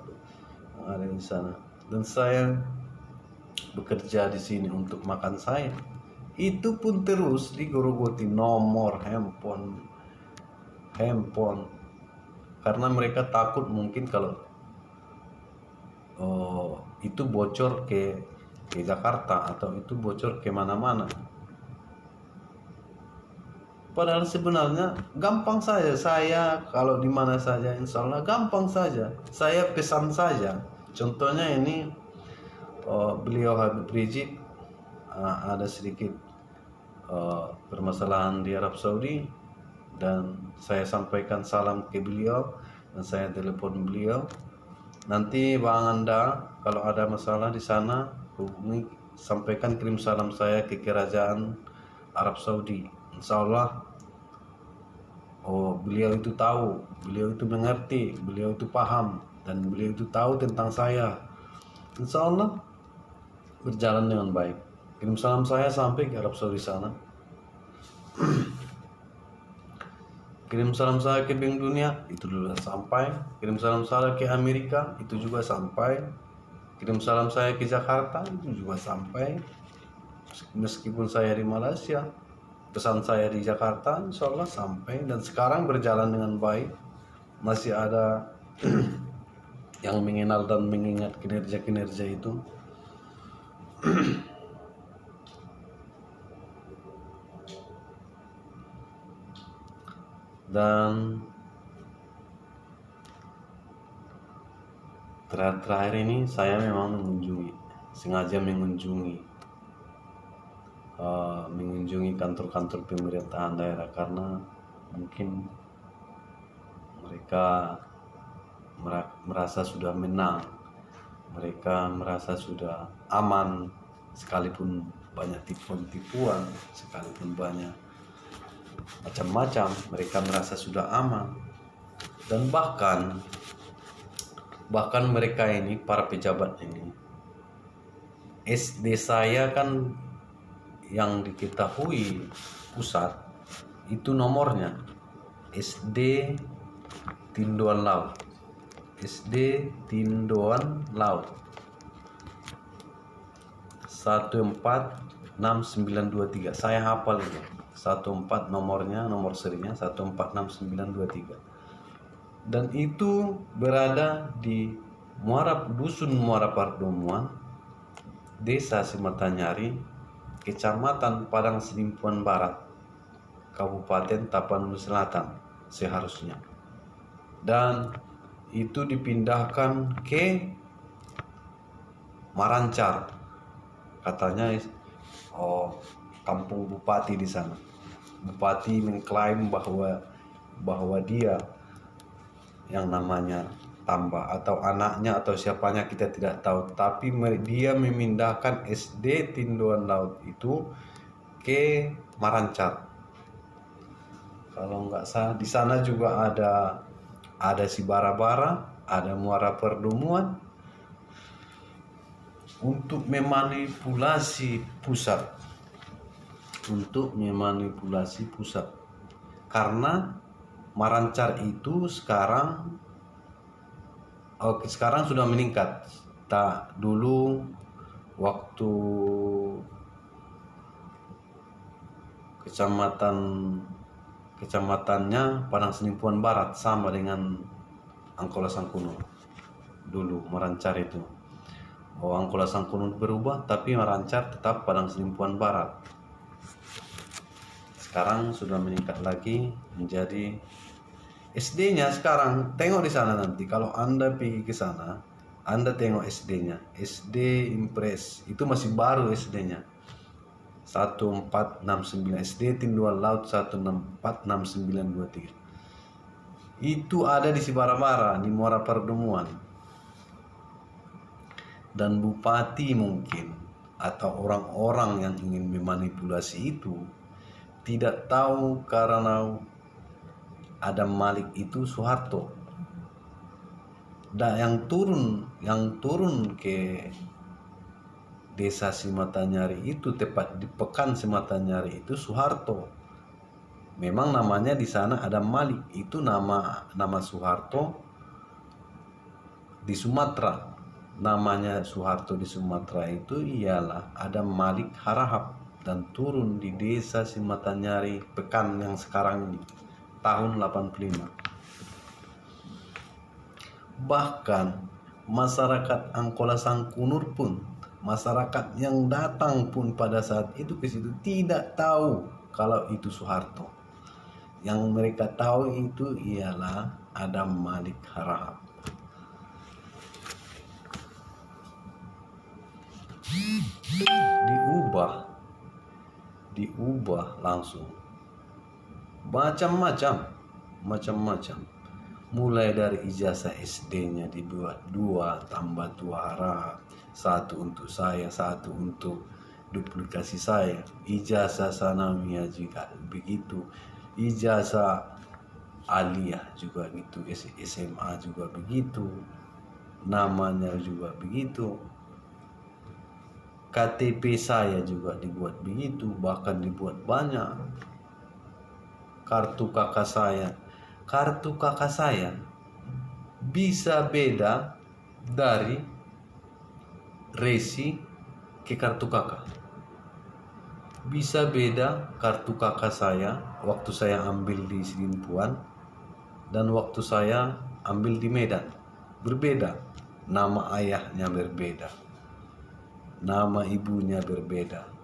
yang ada di sana, dan saya bekerja di sini untuk makan saya. Itu pun terus digorogoti nomor handphone, karena mereka takut mungkin kalau itu bocor ke Jakarta atau itu bocor ke mana-mana. Padahal sebenarnya gampang saja, saya kalau di mana saja insya Allah gampang saja, saya pesan saja. Contohnya ini beliau Habib Rizik ada sedikit permasalahan di Arab Saudi, dan saya sampaikan salam ke beliau dan saya telepon beliau. Nanti Bang Anda kalau ada masalah di sana hubungi, sampaikan kirim salam saya ke kerajaan Arab Saudi. Insya Allah beliau itu tahu, beliau itu mengerti, beliau itu paham, dan beliau itu tahu tentang saya. Insya Allah berjalan dengan baik. Kirim salam saya sampai ke Arab Saudi sana. Kirim salam saya ke Bank Dunia, itu sudah sampai. Kirim salam saya ke Amerika, itu juga sampai. Kirim salam saya ke Jakarta, itu juga sampai. Meskipun saya di Malaysia, pesan saya di Jakarta insya Allah sampai, dan sekarang berjalan dengan baik. Masih ada yang mengenal dan mengingat kinerja itu. Dan terakhir ini saya memang sengaja mengunjungi kantor-kantor pemerintahan daerah, karena mungkin mereka merasa sudah menang, mereka merasa sudah aman, sekalipun banyak tipuan-tipuan, sekalipun banyak macam-macam, mereka merasa sudah aman. Dan bahkan mereka ini, para pejabat ini, SD saya kan yang diketahui pusat itu nomornya SD Tindoan Laut, SD Tindoan Laut 146923. Saya hafal itu 14 nomornya, nomor serinya 146923. Dan itu berada di Dusun Muara Pardomuan, Desa Simatanyari, Kecamatan Padang Sidimpuan Barat, Kabupaten Tapanuli Selatan seharusnya. Dan itu dipindahkan ke Marancar, katanya kampung bupati di sana. Bupati mengklaim bahwa dia yang namanya Tamba atau anaknya atau siapanya kita tidak tahu, tapi dia memindahkan SD Tindoan Laut itu ke Marancar. Kalau nggak salah di sana juga ada Sibarabara, ada Muara Perdomuan, untuk memanipulasi pusat, karena Marancar itu sekarang sudah meningkat. Tak dulu waktu kecamatannya Padang Sidimpuan Barat sama dengan Angkola Sangkuno dulu Marancar itu. Angkola Sangkuno berubah, tapi Marancar tetap Padang Sidimpuan Barat. Sekarang sudah meningkat lagi menjadi SD-nya. Sekarang tengok di sana nanti, kalau Anda pergi ke sana, Anda tengok SD-nya, SD Impres, itu masih baru SD-nya. 1469 SD Tindoan Laut 146923. Itu ada di Sibarabara, di Muara Perdomuan. Dan bupati mungkin atau orang-orang yang ingin memanipulasi itu tidak tahu karena Adam Malik itu Soeharto. Dan yang turun ke Desa Simatanyari itu, tepat di Pekan Simatanyari itu Soeharto. Memang namanya di sana Adam Malik, itu nama Soeharto di Sumatera. Namanya Soeharto di Sumatera itu ialah Adam Malik Harahap, dan turun di Desa Simatanyari Pekan yang sekarang ini tahun 85. Bahkan masyarakat Angkola Sangkunur pun, masyarakat yang datang pun pada saat itu ke situ tidak tahu kalau itu Soeharto. Yang mereka tahu itu ialah Adam Malik Harahap. Diubah langsung macam-macam, mulai dari ijazah SD-nya dibuat 2 tambah 2 Harahap, 1 untuk saya, 1 untuk duplikasi saya. Ijazah sanawiyah juga begitu, ijazah aliyah juga gitu, SMA juga begitu, namanya juga begitu. KTP saya juga dibuat begitu, bahkan dibuat banyak. Kartu kakak saya bisa beda dari resi ke kartu kakak. Bisa beda kartu kakak saya waktu saya ambil di Sidimpuan dan waktu saya ambil di Medan. Berbeda, nama ayahnya berbeda, nama ibunya berbeda.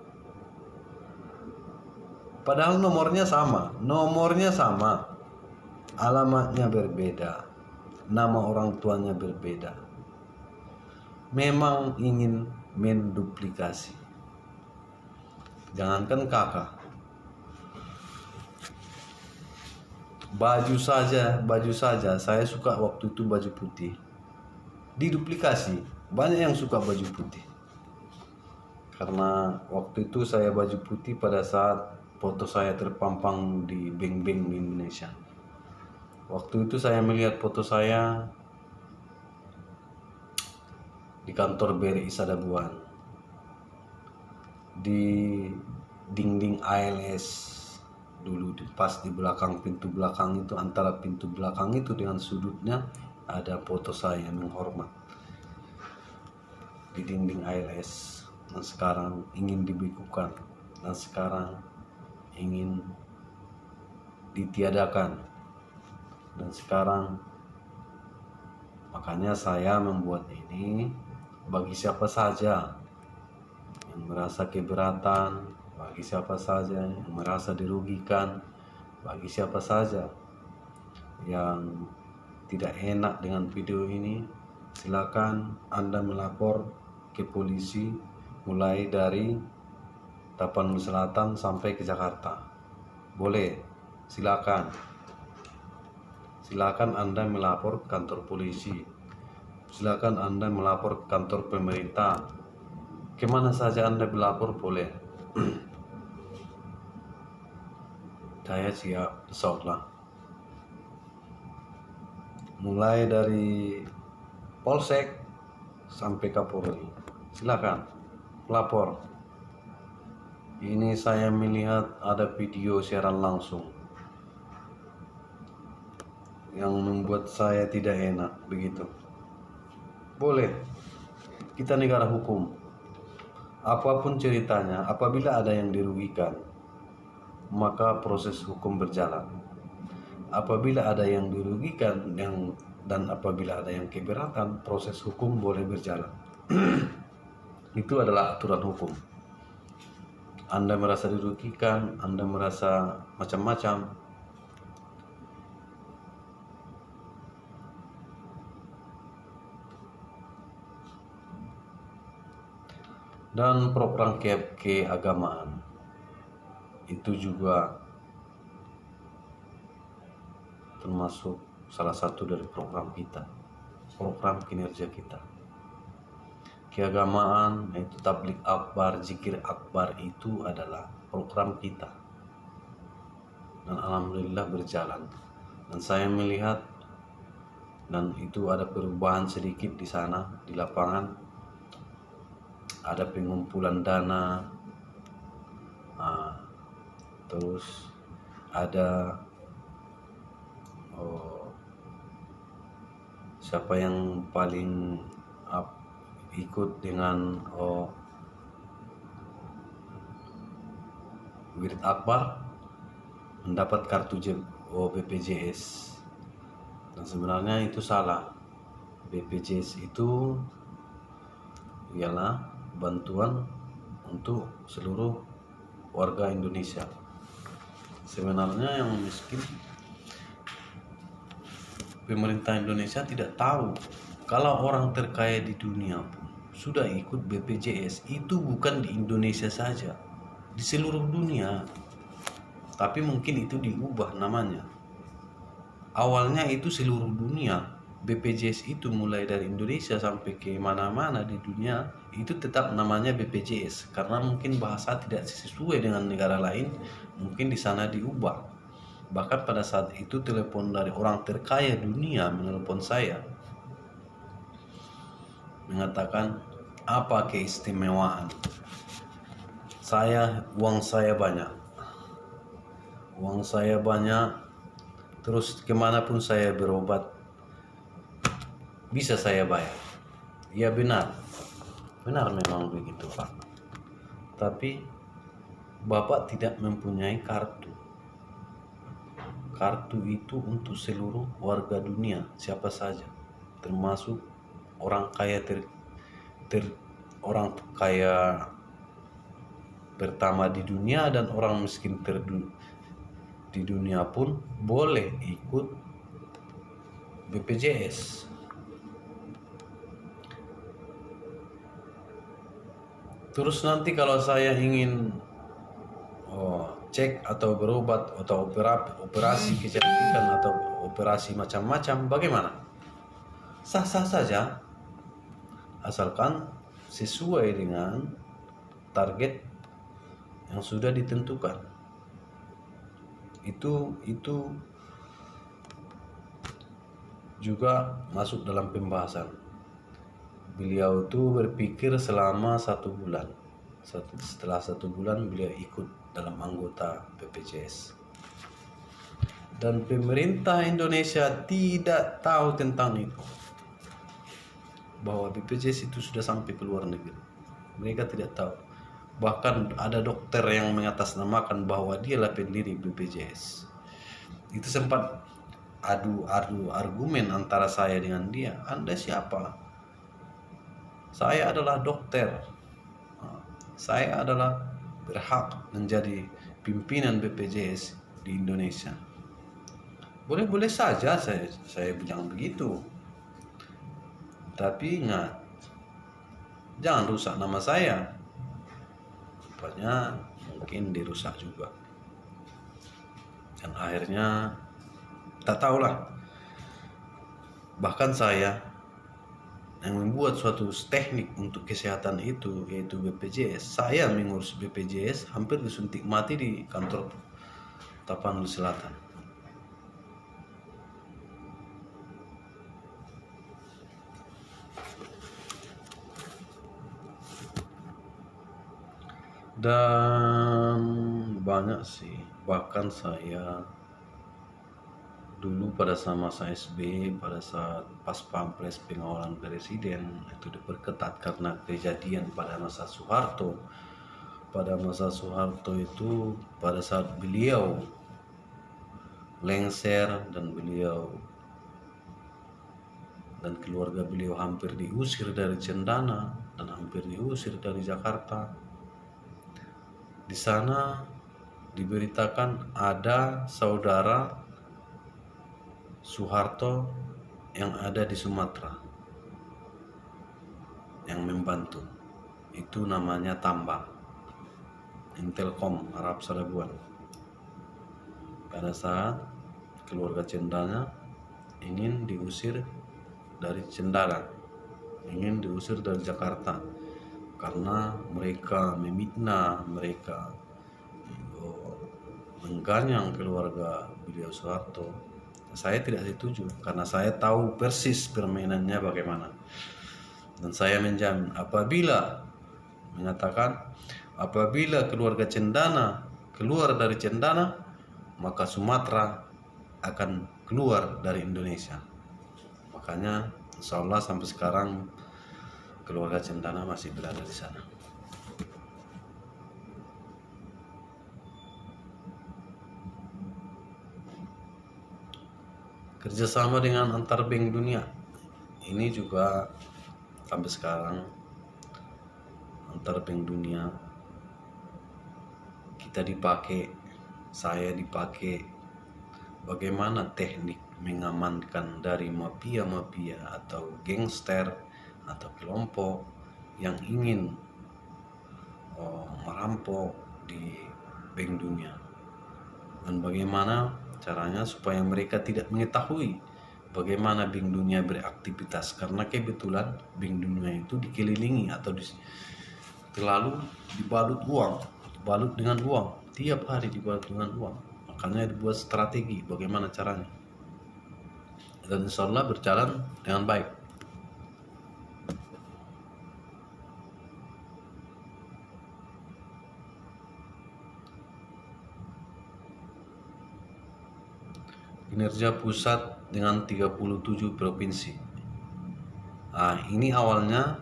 Padahal nomornya sama, alamatnya berbeda, nama orang tuanya berbeda. Memang ingin menduplikasi. Jangankan kakak, baju saja. Saya suka waktu itu baju putih. Diduplikasi, banyak yang suka baju putih. Karena waktu itu saya baju putih pada saat foto saya terpampang di bank-bank di Indonesia. Waktu itu saya melihat foto saya di kantor BRI Sadabuan, di dinding ALS dulu, pas di belakang pintu belakang itu, antara pintu belakang itu dengan sudutnya ada foto saya menghormat di dinding ALS. Dan sekarang ingin dibekukan, dan sekarang ingin ditiadakan, dan sekarang makanya saya membuat ini bagi siapa saja yang merasa keberatan, bagi siapa saja yang merasa dirugikan, bagi siapa saja yang tidak enak dengan video ini, silakan Anda melapor ke polisi, mulai dari Tapanuli Selatan sampai ke Jakarta. Boleh, silakan Anda melapor ke kantor polisi, silakan Anda melapor ke kantor pemerintah, kemana saja Anda melapor boleh. Saya siap, insyaallah. Mulai dari Polsek sampai Kapolri, silakan lapor. Ini saya melihat ada video siaran langsung yang membuat saya tidak enak begitu. Boleh, kita negara hukum. Apapun ceritanya, apabila ada yang dirugikan, maka proses hukum berjalan. Apabila ada yang dirugikan dan apabila ada yang keberatan, proses hukum boleh berjalan. Itu adalah aturan hukum. Anda merasa dirugikan, Anda merasa macam-macam, dan program keagamaan itu juga termasuk salah satu dari program kita, program kinerja kita. Keagamaan yaitu tablik akbar, zikir akbar, itu adalah program kita, dan alhamdulillah berjalan. Dan saya melihat, dan itu ada perubahan sedikit di sana, di lapangan ada pengumpulan dana, terus ada siapa yang paling ikut dengan wirid akbar mendapat kartu BPJS. Dan sebenarnya itu salah. BPJS itu ialah bantuan untuk seluruh warga Indonesia. Sebenarnya yang miskin, pemerintah Indonesia tidak tahu kalau orang terkaya di dunia pun sudah ikut BPJS. Itu bukan di Indonesia saja, di seluruh dunia. Tapi mungkin itu diubah namanya. Awalnya itu seluruh dunia. BPJS itu mulai dari Indonesia sampai ke mana-mana di dunia itu tetap namanya BPJS, karena mungkin bahasa tidak sesuai dengan negara lain, mungkin di sana diubah. Bahkan pada saat itu telepon dari orang terkaya dunia menelpon saya, mengatakan, apa keistimewaan saya? Uang saya banyak, terus kemanapun saya berobat bisa saya bayar. Ya benar memang begitu Pak. Tapi Bapak tidak mempunyai kartu. Kartu itu untuk seluruh warga dunia, siapa saja, termasuk orang kaya orang kaya pertama di dunia dan orang miskin di dunia pun boleh ikut BPJS. Terus nanti kalau saya ingin cek atau berobat atau operasi kecantikan atau operasi macam-macam, bagaimana? Sah-sah saja, asalkan sesuai dengan target yang sudah ditentukan. Itu juga masuk dalam pembahasan. Beliau itu berpikir selama 1 bulan. Setelah 1 bulan beliau ikut dalam anggota BPJS. Dan pemerintah Indonesia tidak tahu tentang itu, bahwa BPJS itu sudah sampai ke luar negeri. Mereka tidak tahu. Bahkan ada dokter yang mengatasnamakan bahwa dialah pendiri BPJS. Itu sempat adu argumen antara saya dengan dia. Anda siapa? Saya adalah dokter. Saya adalah berhak menjadi pimpinan BPJS di Indonesia. Boleh-boleh saja saya bilang begitu. Tapi ingat, jangan rusak nama saya. Rupanya mungkin dirusak juga. Dan akhirnya tak tahulah. Bahkan saya yang membuat suatu teknik untuk kesehatan itu, yaitu BPJS. Saya mengurus BPJS hampir disuntik mati di kantor Tapanuli Selatan. Dan banyak sih, bahkan saya dulu pada masa SB, pada saat pas pampres pengawalan presiden itu diperketat karena kejadian pada masa Soeharto. Pada masa Soeharto itu pada saat beliau lengser dan beliau dan keluarga beliau hampir diusir dari Cendana dan hampir diusir dari Jakarta. Di sana diberitakan ada saudara Soeharto yang ada di Sumatera yang membantu. Itu namanya Tambang, Intelkom Arab Salabuan. Pada saat keluarga Cendana ingin diusir dari Cendana, ingin diusir dari Jakarta karena mereka memfitnah, mereka mengganyang keluarga beliau Soeharto. Saya tidak setuju karena saya tahu persis permainannya bagaimana. Dan saya menjamin apabila keluarga Cendana keluar dari Cendana, maka Sumatera akan keluar dari Indonesia. Makanya insya Allah sampai sekarang keluarga Cendana masih berada di sana. Kerjasama dengan antar bank dunia ini juga sampai sekarang, antar bank dunia kita dipakai, saya dipakai bagaimana teknik mengamankan dari mafia-mafia atau gangster atau kelompok yang ingin merampok di bank dunia, dan bagaimana caranya supaya mereka tidak mengetahui bagaimana bank dunia beraktivitas, karena kebetulan bank dunia itu dikelilingi atau terlalu dibalut dengan uang, tiap hari dibalut dengan uang. Makanya dibuat strategi bagaimana caranya, dan insya Allah berjalan dengan baik. Kinerja pusat dengan 37 provinsi. Ini awalnya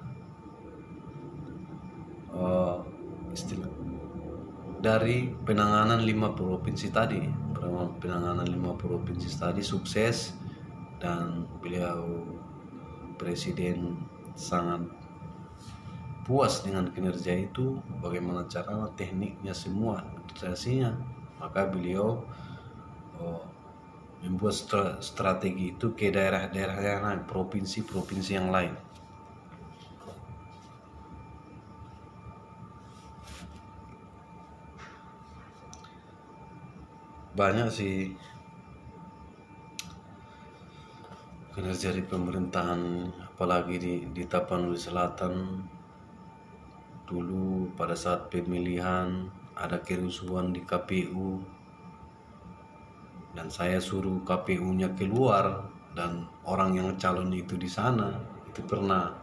dari penanganan 5 provinsi tadi. Penanganan 5 provinsi tadi sukses, dan beliau presiden sangat puas dengan kinerja itu, bagaimana cara tekniknya semua, administrasinya. Maka beliau membuat strategi itu ke daerah-daerah yang lain, provinsi-provinsi yang lain. banyak sih kinerja di pemerintahan, apalagi di Tapanuli Selatan. Dulu pada saat pemilihan ada kerusuhan di KPU dan saya suruh KPU-nya keluar, dan orang yang calon itu di sana itu pernah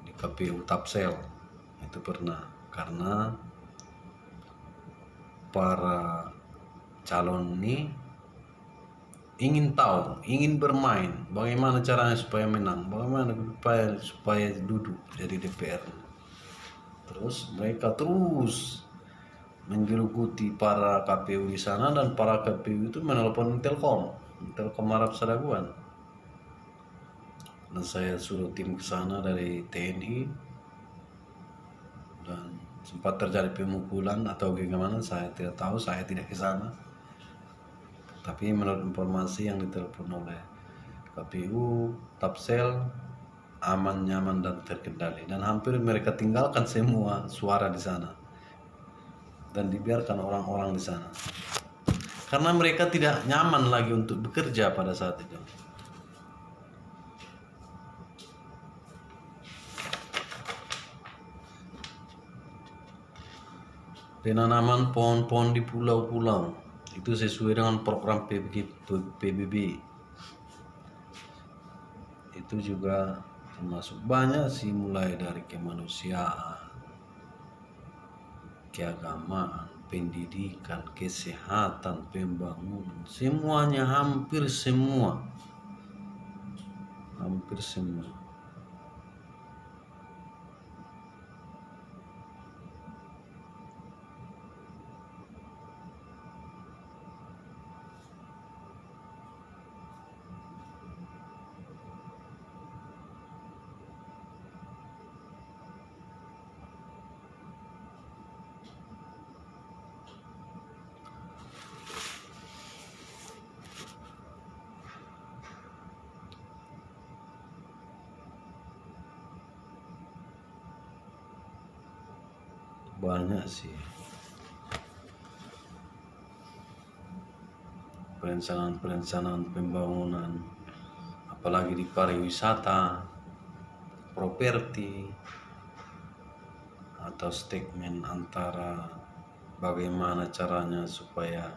di KPU Tapsel itu pernah, karena para calon ini ingin tahu, ingin bermain, bagaimana caranya supaya menang, bagaimana supaya duduk jadi DPR. Terus mereka terus menggeluguti para KPU di sana, dan para KPU itu menelpon Telkom Arab Sadaguan. Dan saya suruh tim ke sana dari TNI, dan sempat terjadi pemukulan atau bagaimana saya tidak tahu, saya tidak ke sana. Tapi menurut informasi yang ditelepon oleh KPU Tapsel, aman, nyaman, dan terkendali, dan hampir mereka tinggalkan semua suara di sana dan dibiarkan orang-orang di sana karena mereka tidak nyaman lagi untuk bekerja pada saat itu. Penanaman pohon-pohon di pulau-pulau itu sesuai dengan program PBB. Itu juga termasuk banyak sih, mulai dari kemanusiaan, keagamaan, pendidikan, kesehatan, pembangunan, semuanya, hampir semua. Banyak sih perencanaan pembangunan, apalagi di pariwisata, properti, atau statement antara bagaimana caranya supaya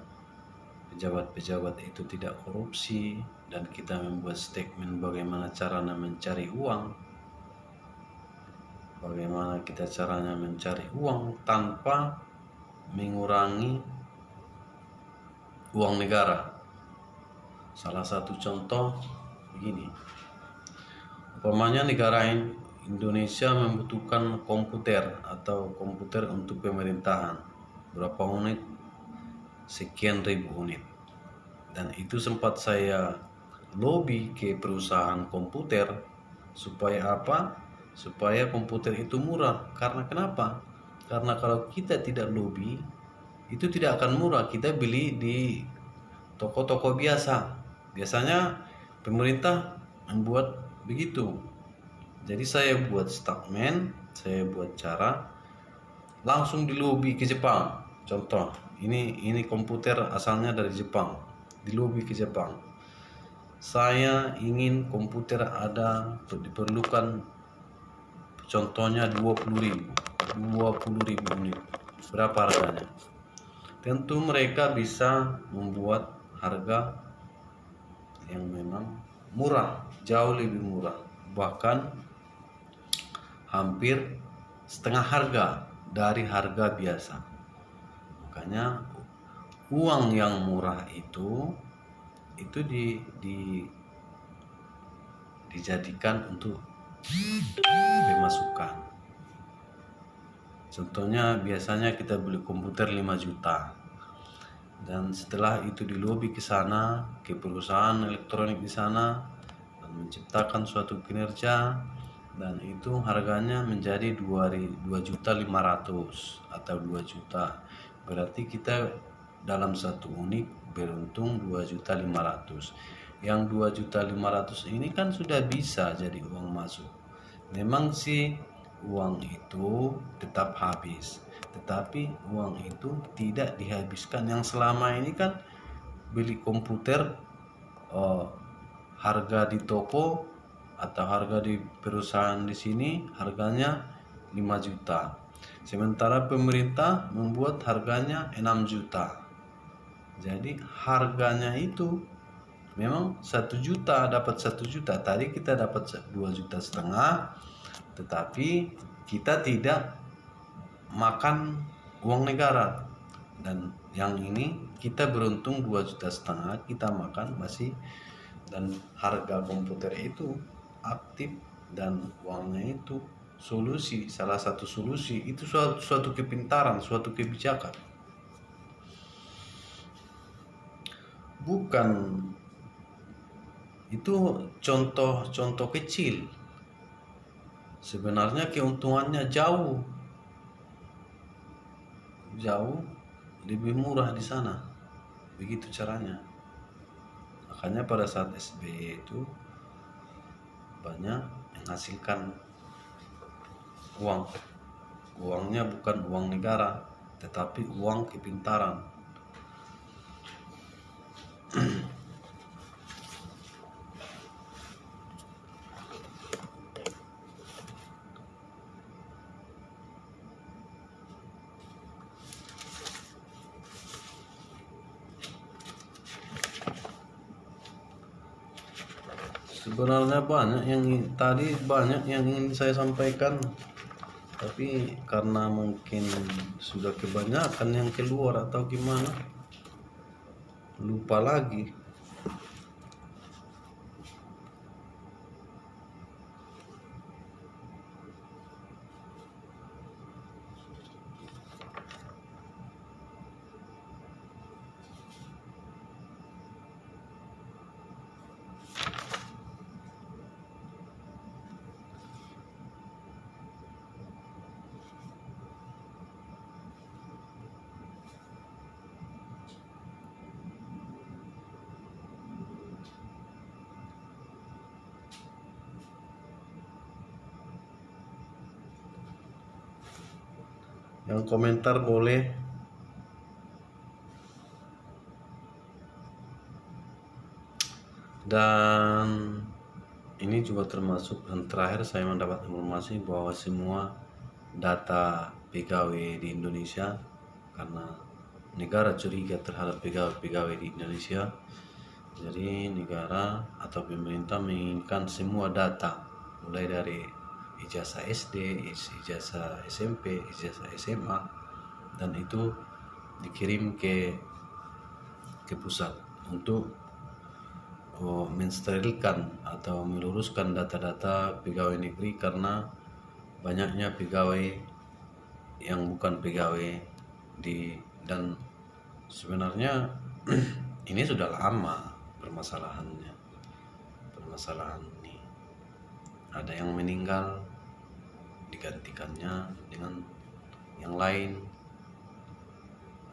pejabat-pejabat itu tidak korupsi, dan kita membuat statement bagaimana caranya mencari uang, bagaimana kita caranya mencari uang tanpa mengurangi uang negara. Salah satu contoh begini, umpamanya negara Indonesia membutuhkan komputer untuk pemerintahan, berapa unit? Sekian ribu unit. Dan itu sempat saya lobby ke perusahaan komputer supaya apa? Supaya komputer itu murah. Karena kenapa? Karena kalau kita tidak lobby, itu tidak akan murah. Kita beli di toko-toko biasa. Biasanya pemerintah membuat begitu. Jadi saya buat statement, saya buat cara, langsung di lobby ke Jepang. Contoh, ini komputer asalnya dari Jepang, di lobby ke Jepang. Saya ingin komputer ada, diperlukan contohnya 20.000 unit. Berapa harganya? Tentu mereka bisa membuat harga yang memang murah, jauh lebih murah, bahkan hampir setengah harga dari harga biasa. Makanya uang yang murah itu dijadikan untuk pemasukan. Contohnya biasanya kita beli komputer 5 juta. Dan setelah itu dilobi ke sana, ke perusahaan elektronik di sana, dan menciptakan suatu kinerja, dan itu harganya menjadi 2.500.000 atau 2 juta. Berarti kita dalam satu unit beruntung 2.500.000. Yang 2.500.000 ini kan sudah bisa jadi uang masuk. Memang sih uang itu tetap habis, tetapi uang itu tidak dihabiskan. Yang selama ini kan beli komputer, harga di toko atau harga di perusahaan di sini harganya 5 juta. Sementara pemerintah membuat harganya 6 juta. Jadi harganya itu memang 1 juta, dapat 1 juta. Tadi kita dapat 2,5 juta, tetapi kita tidak makan uang negara. Dan yang ini kita beruntung 2,5 juta kita makan masih, dan harga komputer itu aktif, dan uangnya itu solusi, salah satu solusi itu suatu kepintaran, suatu kebijakan. Bukan, itu contoh kecil. Sebenarnya keuntungannya jauh lebih murah di sana. Begitu caranya. Makanya pada saat SBY itu banyak menghasilkan uang. Uangnya bukan uang negara, tetapi uang kepintaran. Sebenarnya banyak yang ingin saya sampaikan, tapi karena mungkin sudah kebanyakan yang keluar atau gimana, lupa lagi. Yang komentar boleh. Dan ini juga termasuk yang terakhir, saya mendapat informasi bahwa semua data pegawai di Indonesia, karena negara curiga terhadap pegawai di Indonesia, jadi negara atau pemerintah menginginkan semua data, mulai dari ijazah SD, ijazah SMP, ijazah SMA, dan itu dikirim ke pusat untuk mensterilkan atau meluruskan data-data pegawai negeri, karena banyaknya pegawai yang bukan pegawai dan sebenarnya ini sudah lama permasalahan ini. Ada yang meninggal, digantikannya dengan yang lain,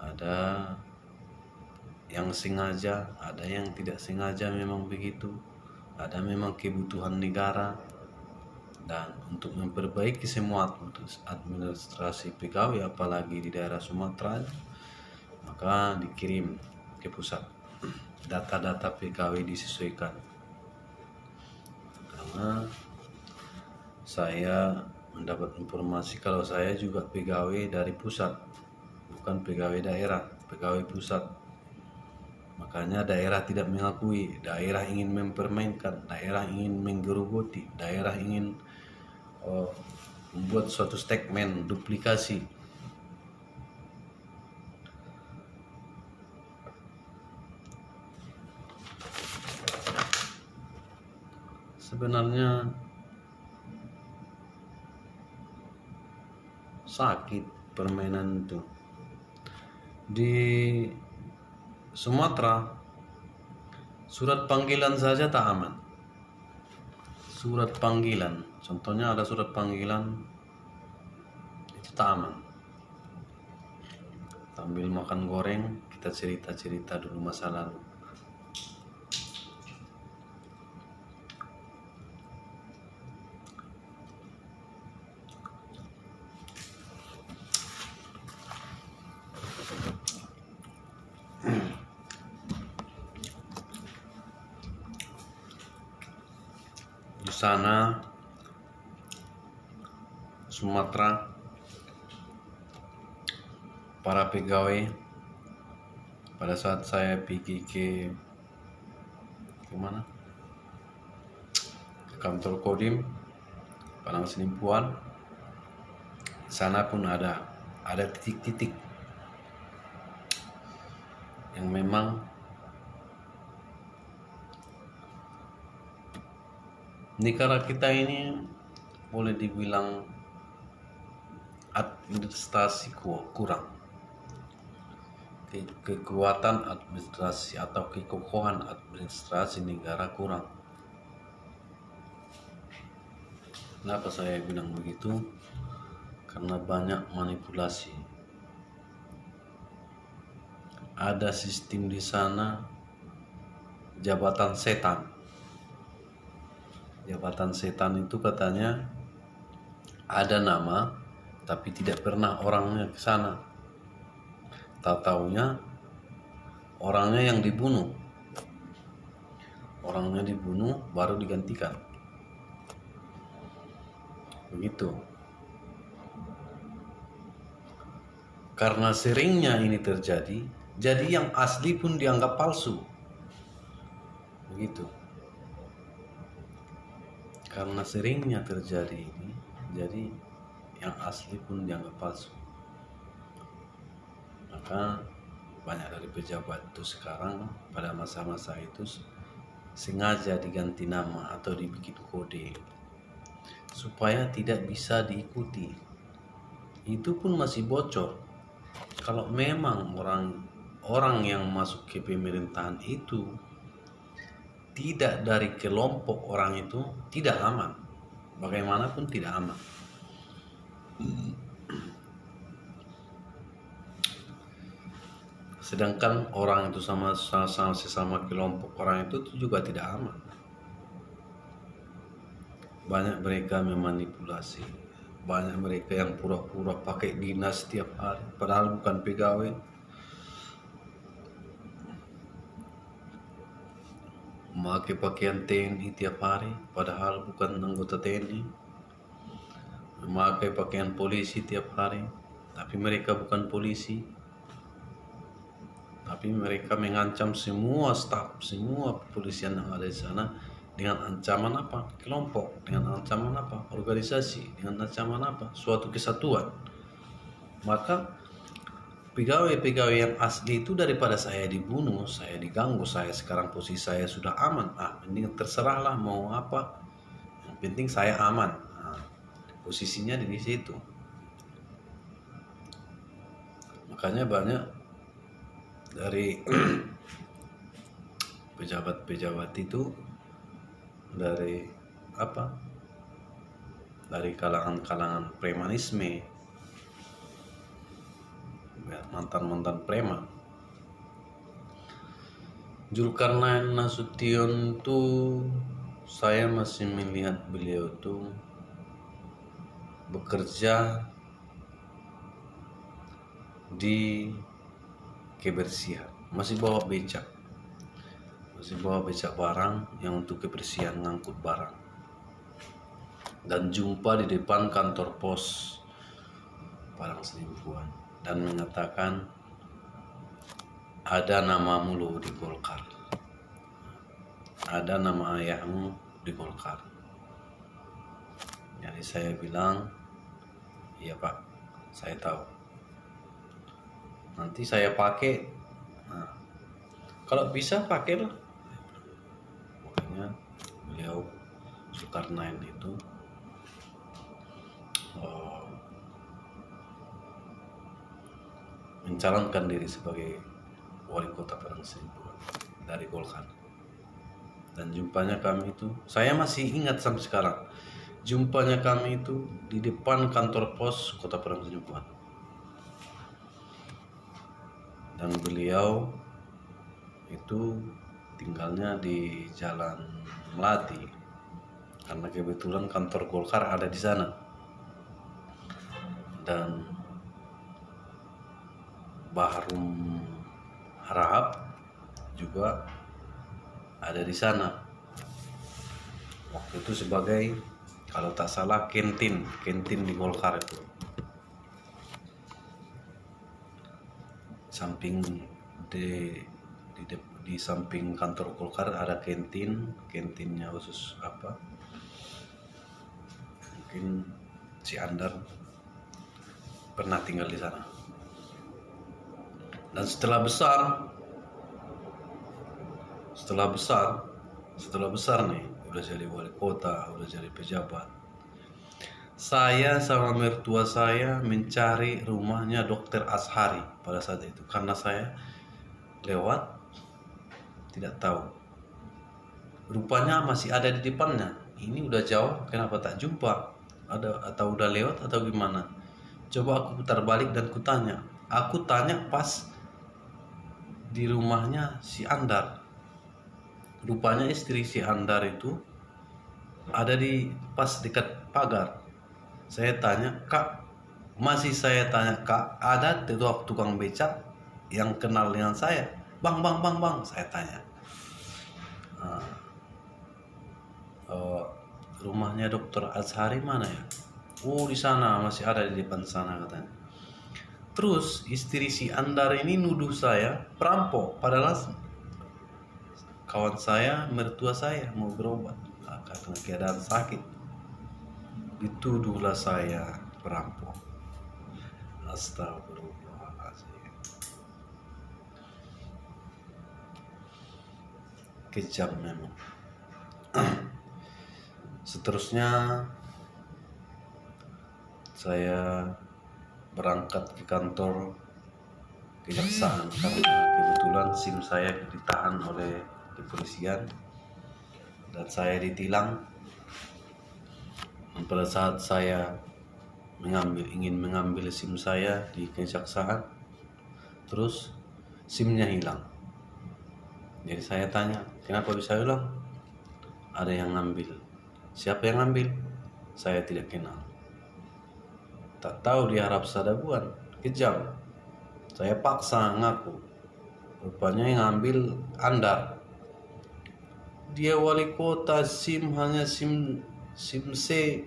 ada yang sengaja, ada yang tidak sengaja, memang begitu. Ada memang kebutuhan negara, dan untuk memperbaiki semua administrasi pegawai apalagi di daerah Sumatera, maka dikirim ke pusat data-data pegawai disesuaikan. Karena saya mendapat informasi kalau saya juga pegawai dari pusat, bukan pegawai daerah, pegawai pusat. Makanya daerah tidak mengakui, daerah ingin mempermainkan, daerah ingin menggerogoti, daerah ingin membuat suatu statement duplikasi. Sebenarnya sakit permainan itu. Di Sumatera surat panggilan saja tak aman. Surat panggilan, contohnya ada surat panggilan itu tak aman. Sambil makan goreng kita cerita-cerita dulu masa lalu. sana Sumatera, para pegawai pada saat saya pergi ke mana? Ke kantor Kodim Padang Senimpuan. Sana pun ada titik-titik yang memang negara kita ini boleh dibilang administrasi kurang, kekuatan administrasi atau kekokohan administrasi negara kurang. Kenapa saya bilang begitu? Karena banyak manipulasi. Ada sistem di sana, jabatan setan. Jabatan setan itu katanya ada nama, tapi tidak pernah orangnya ke sana. Tahu-taunya orangnya yang dibunuh. Orangnya dibunuh baru digantikan. Begitu. Karena seringnya ini terjadi, jadi yang asli pun dianggap palsu. Begitu. Karena seringnya terjadi ini, jadi yang asli pun dianggap palsu. Maka banyak dari pejabat itu sekarang pada masa-masa itu sengaja diganti nama atau dibikin kode supaya tidak bisa diikuti. Itu pun masih bocor. Kalau memang orang yang masuk ke pemerintahan itu tidak dari kelompok orang itu, tidak aman. Bagaimanapun tidak aman. Sedangkan orang itu sama sesama kelompok orang itu juga tidak aman. Banyak mereka memanipulasi. Banyak mereka yang pura-pura pakai dinas setiap hari, padahal bukan pegawai. Memakai pakaian TNI tiap hari, padahal bukan anggota TNI. Memakai pakaian polisi tiap hari, tapi mereka bukan polisi. Tapi mereka mengancam semua staf, semua kepolisian yang ada di sana dengan ancaman apa? Kelompok, dengan ancaman apa? Organisasi, dengan ancaman apa? Suatu kesatuan. Maka pegawai-pegawai yang asli itu daripada saya dibunuh, saya diganggu, saya sekarang posisi saya sudah aman. Mending terserahlah mau apa. Yang penting saya aman. Posisinya di situ. Makanya banyak dari pejabat-pejabat itu dari apa? Dari kalangan-kalangan premanisme, mantan-mantan preman. Zulkarnain Nasution itu saya masih melihat beliau itu bekerja di kebersihan, masih bawa becak barang yang untuk kebersihan, ngangkut barang, dan jumpa di depan kantor pos Padang Senimpuan dan mengatakan ada namamu loh di Golkar, ada nama ayahmu di Golkar. Jadi saya bilang, iya Pak, saya tahu, nanti saya pakai. Kalau bisa pakailah. Makanya beliau Zulkarnain itu mencalonkan diri sebagai wali kota Padang Senimpuan dari Golkar. Dan jumpanya kami itu, saya masih ingat sampai sekarang, jumpanya kami itu di depan kantor pos kota Padang Senimpuan. Dan beliau itu tinggalnya di Jalan Melati, karena kebetulan kantor Golkar ada di sana. Dan Bahrum Harahap juga ada di sana. waktu itu sebagai, kalau tak salah, kantin di Golkar itu. Samping di samping kantor Golkar ada kantinnya khusus apa, mungkin si Andar pernah tinggal di sana. Dan setelah besar nih, udah jadi wali kota, udah jadi pejabat, saya sama mertua saya mencari rumahnya Dokter Azhari pada saat itu, karena saya lewat tidak tahu, rupanya masih ada di depannya. Ini udah jauh, kenapa tak jumpa? Ada atau udah lewat atau gimana? Coba aku putar balik dan kutanya. Aku tanya pas di rumahnya si Andar. Rupanya istri si Andar itu ada di pas dekat pagar. Saya tanya, Kak, ada tukang becak yang kenal dengan saya? Bang, saya tanya. Rumahnya Dokter Azhari mana ya? Oh, di sana, masih ada di depan sana katanya. Terus istri si Andar ini nuduh saya perampok, padahal kawan saya, mertua saya mau berobat karena keadaan sakit. Dituduhlah saya perampok. Astagfirullahaladzim. Kejam memang. Seterusnya saya berangkat ke kantor kejaksaan karena kebetulan SIM saya ditahan oleh kepolisian dan saya ditilang. Dan pada saat saya ingin mengambil SIM saya di kejaksaan, terus SIM-nya hilang. Jadi saya tanya, kenapa bisa hilang? Ada yang ngambil. Siapa yang ngambil? Saya tidak kenal. Tak tahu dia Arab Sadabuan. Kejam. Saya paksa ngaku. Rupanya yang ngambil Andar. Dia wali kota, SIM hanya SIM C.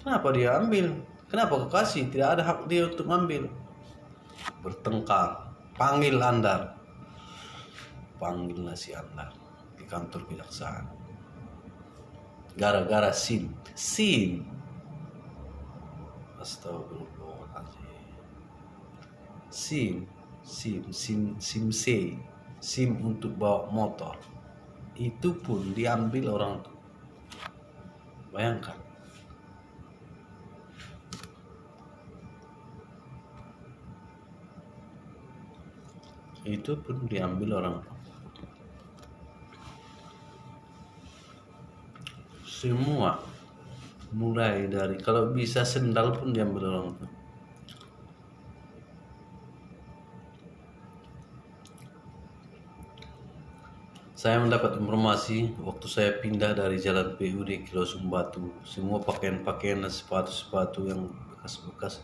Kenapa dia ambil? Kenapa kekasih? Tidak ada hak dia untuk ambil. Bertengkar. Panggil Andar. Panggillah si Andar di kantor kejaksaan. Gara-gara SIM. Astagfirullahaladzim. SIM C. SIM untuk bawa motor. Itu pun diambil orang itu. Bayangkan. Itu pun diambil orang itu. Semua, mulai dari kalau bisa sendal pun diambil orang itu. Saya mendapat informasi waktu saya pindah dari Jalan PUD ke Sumbatu, semua pakaian-pakaian dan sepatu-sepatu yang bekas-bekas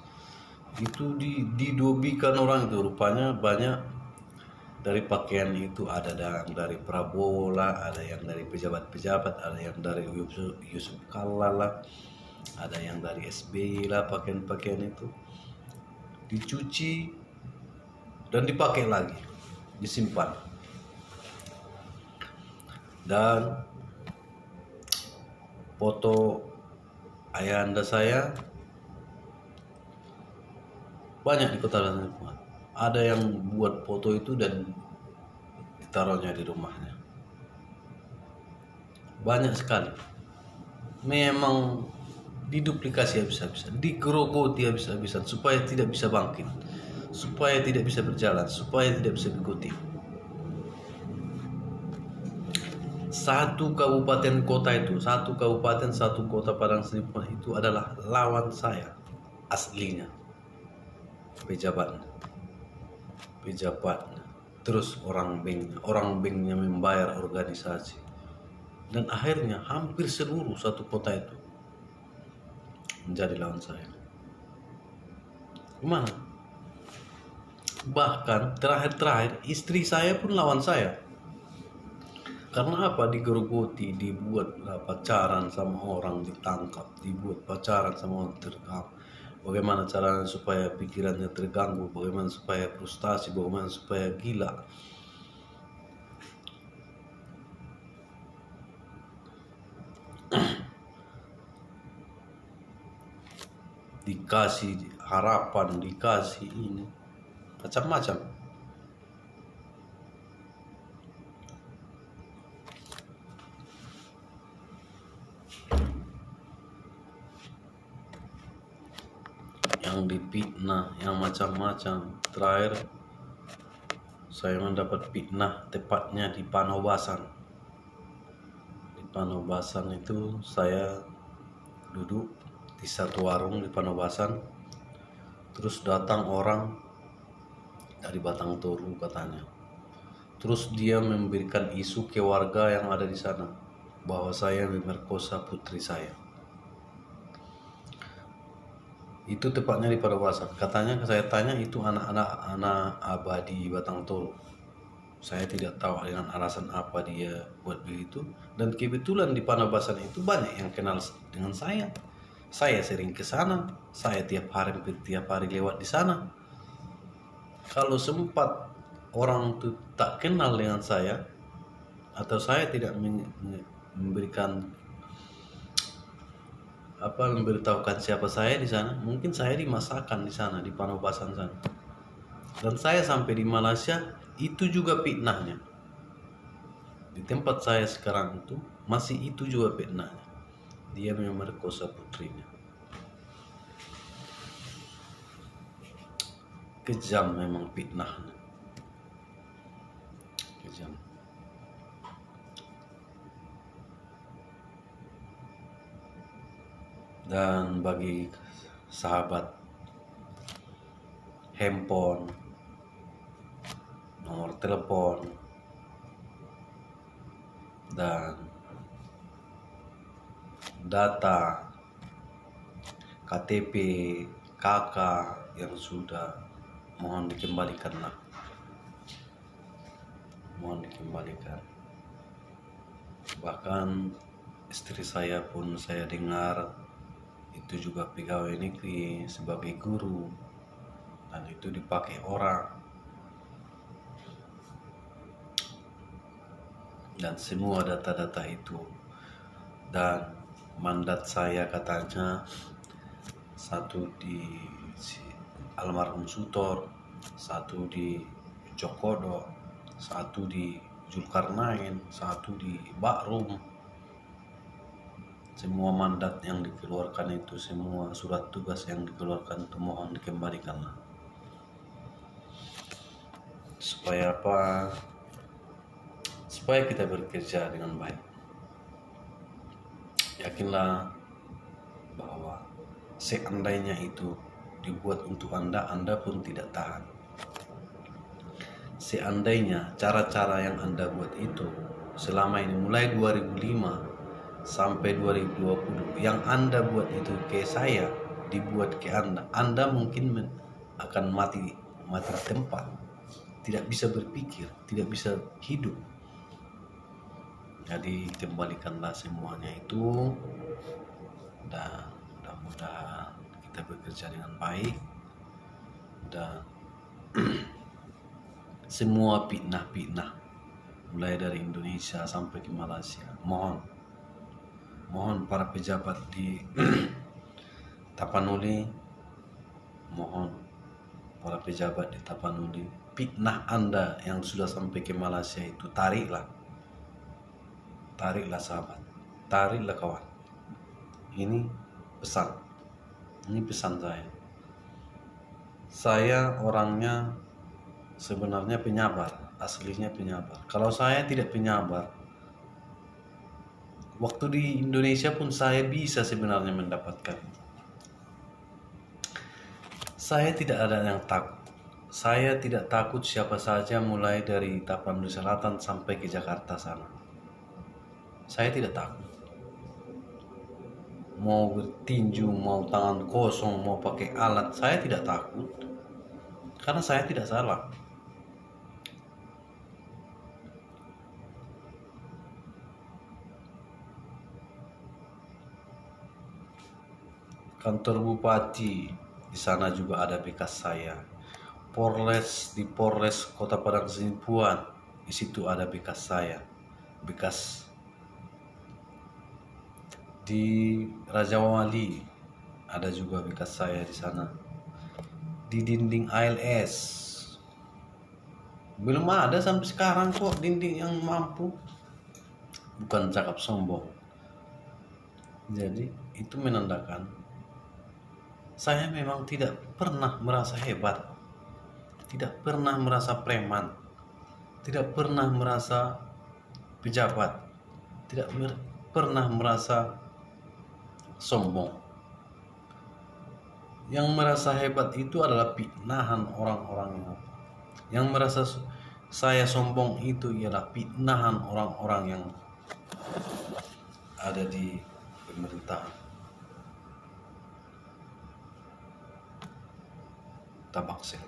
itu didobikan orang itu. Rupanya banyak dari pakaian itu, ada dari Prabowo lah, ada yang dari pejabat-pejabat, ada yang dari Yusuf Kalla lah, ada yang dari SBY lah. Pakaian-pakaian itu dicuci dan dipakai lagi, disimpan. Dan foto ayahanda saya banyak di kota Tanjung. Ada yang buat foto itu dan ditaruhnya di rumahnya. Banyak sekali. Memang diduplikasi habis-habisan, digerogoti habis-habisan supaya tidak bisa bangkit, supaya tidak bisa berjalan, supaya tidak bisa dikutip. Satu kabupaten kota Padang Sidempuan itu adalah lawan saya aslinya, pejabatnya, terus orang banknya membayar organisasi, dan akhirnya hampir seluruh satu kota itu menjadi lawan saya. Gimana? Bahkan terakhir istri saya pun lawan saya. Karena apa? Digerogoti, dibuat pacaran sama orang, ditangkap, dibuat pacaran sama orang, terkam. Bagaimana caranya supaya pikirannya terganggu, bagaimana supaya frustasi, bagaimana supaya gila. Dikasih harapan, dikasih ini, macam-macam. Yang dipitnah, yang macam-macam. Terakhir saya mendapat fitnah tepatnya di Panobasan. Di Panobasan itu saya duduk di satu warung di Panobasan, terus datang orang dari Batang Toru katanya. Terus dia memberikan isu ke warga yang ada di sana bahwa saya memerkosa putri saya. Itu tepatnya di Panobasan. Katanya saya tanya itu anak abadi Batang Toru. Saya tidak tahu dengan alasan apa dia buat begitu. Dan kebetulan di Panobasan itu banyak yang kenal dengan saya. Saya sering ke sana. Saya tiap hari lewat di sana. Kalau sempat orang itu tak kenal dengan saya, atau saya tidak memberitahukan siapa saya di sana, mungkin saya dimasakkan di sana di Panobasan sana. Dan saya sampai di Malaysia itu juga fitnahnya. Di tempat saya sekarang itu masih itu juga fitnahnya. Dia memerkosa putrinya. Kejam memang fitnahnya. Kejam. Dan bagi sahabat, handphone, nomor telepon, dan data KTP, KK yang sudah, mohon dikembalikanlah. Mohon dikembalikan. Bahkan istri saya pun saya dengar itu juga pegawai negeri sebagai guru, dan itu dipakai orang, dan semua data-data itu. Dan mandat saya katanya satu di almarhum Sutor, satu di Jokodo, satu di Zulkarnain, satu di Bakrum. Semua mandat yang dikeluarkan itu, semua surat tugas yang dikeluarkan itu mohon dikembalikanlah. Supaya apa? Supaya kita bekerja dengan baik. Yakinlah bahwa seandainya itu dibuat untuk Anda, Anda pun tidak tahan. Seandainya cara-cara yang Anda buat itu selama ini mulai 2005 sampai 2020 yang Anda buat itu ke saya, dibuat ke Anda mungkin akan mati di tempat, tidak bisa berpikir, tidak bisa hidup. Jadi kembalikanlah semuanya itu, dan mudah-mudahan kita bekerja dengan baik, dan semua fitnah mulai dari Indonesia sampai ke Malaysia, mohon para pejabat di Tapanuli, mohon para pejabat di Tapanuli, fitnah Anda yang sudah sampai ke Malaysia itu tariklah sahabat, tariklah kawan. Ini pesan saya orangnya sebenarnya penyabar, aslinya penyabar. Kalau saya tidak penyabar, waktu di Indonesia pun saya bisa sebenarnya mendapatkan. Saya tidak ada yang takut. Saya tidak takut siapa saja mulai dari Tapanuli Selatan sampai ke Jakarta sana. Saya tidak takut. Mau bertinju, mau tangan kosong, mau pakai alat, saya tidak takut. Karena saya tidak salah. Kantor bupati, di sana juga ada bekas saya. Polres, di Polres Kota Padang Sidimpuan, di situ ada bekas saya. Bekas di Raja Wali ada juga bekas saya di sana. Di dinding ALS belum ada sampai sekarang kok dinding yang mampu. Bukan cakap sombong. Jadi itu menandakan saya memang tidak pernah merasa hebat, tidak pernah merasa preman, tidak pernah merasa pejabat, tidak pernah merasa sombong. Yang merasa hebat itu adalah fitnahan orang-orang yang merasa saya sombong itu ialah fitnahan orang-orang yang ada di pemerintahan. Tabaksel.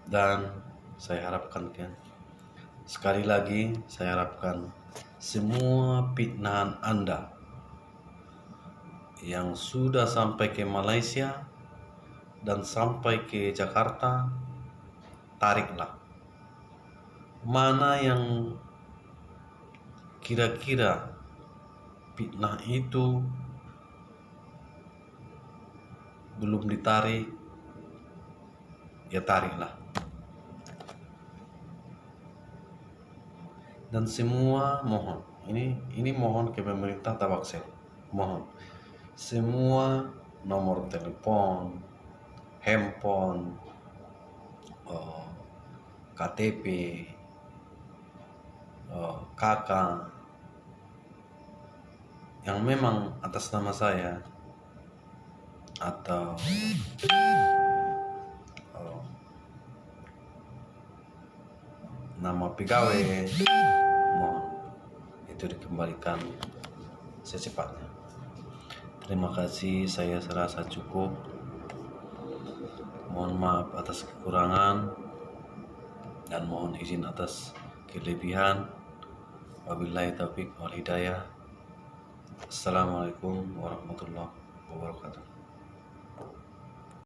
Dan saya harapkan sekali lagi saya harapkan semua fitnahan Anda yang sudah sampai ke Malaysia dan sampai ke Jakarta, tariklah. Mana yang kira-kira fitnah itu belum ditarik, ya tariklah. Dan semua mohon, ini mohon ke pemerintah Tabaksel, mohon semua nomor telepon, handphone, KTP, KK yang memang atas nama saya atau nama pegawai, mohon itu dikembalikan secepatnya. Terima kasih, saya serasa cukup. Mohon maaf atas kekurangan dan mohon izin atas kelebihan. Wabillahi taufiq wal hidayah. Assalamualaikum warahmatullahi wabarakatuh.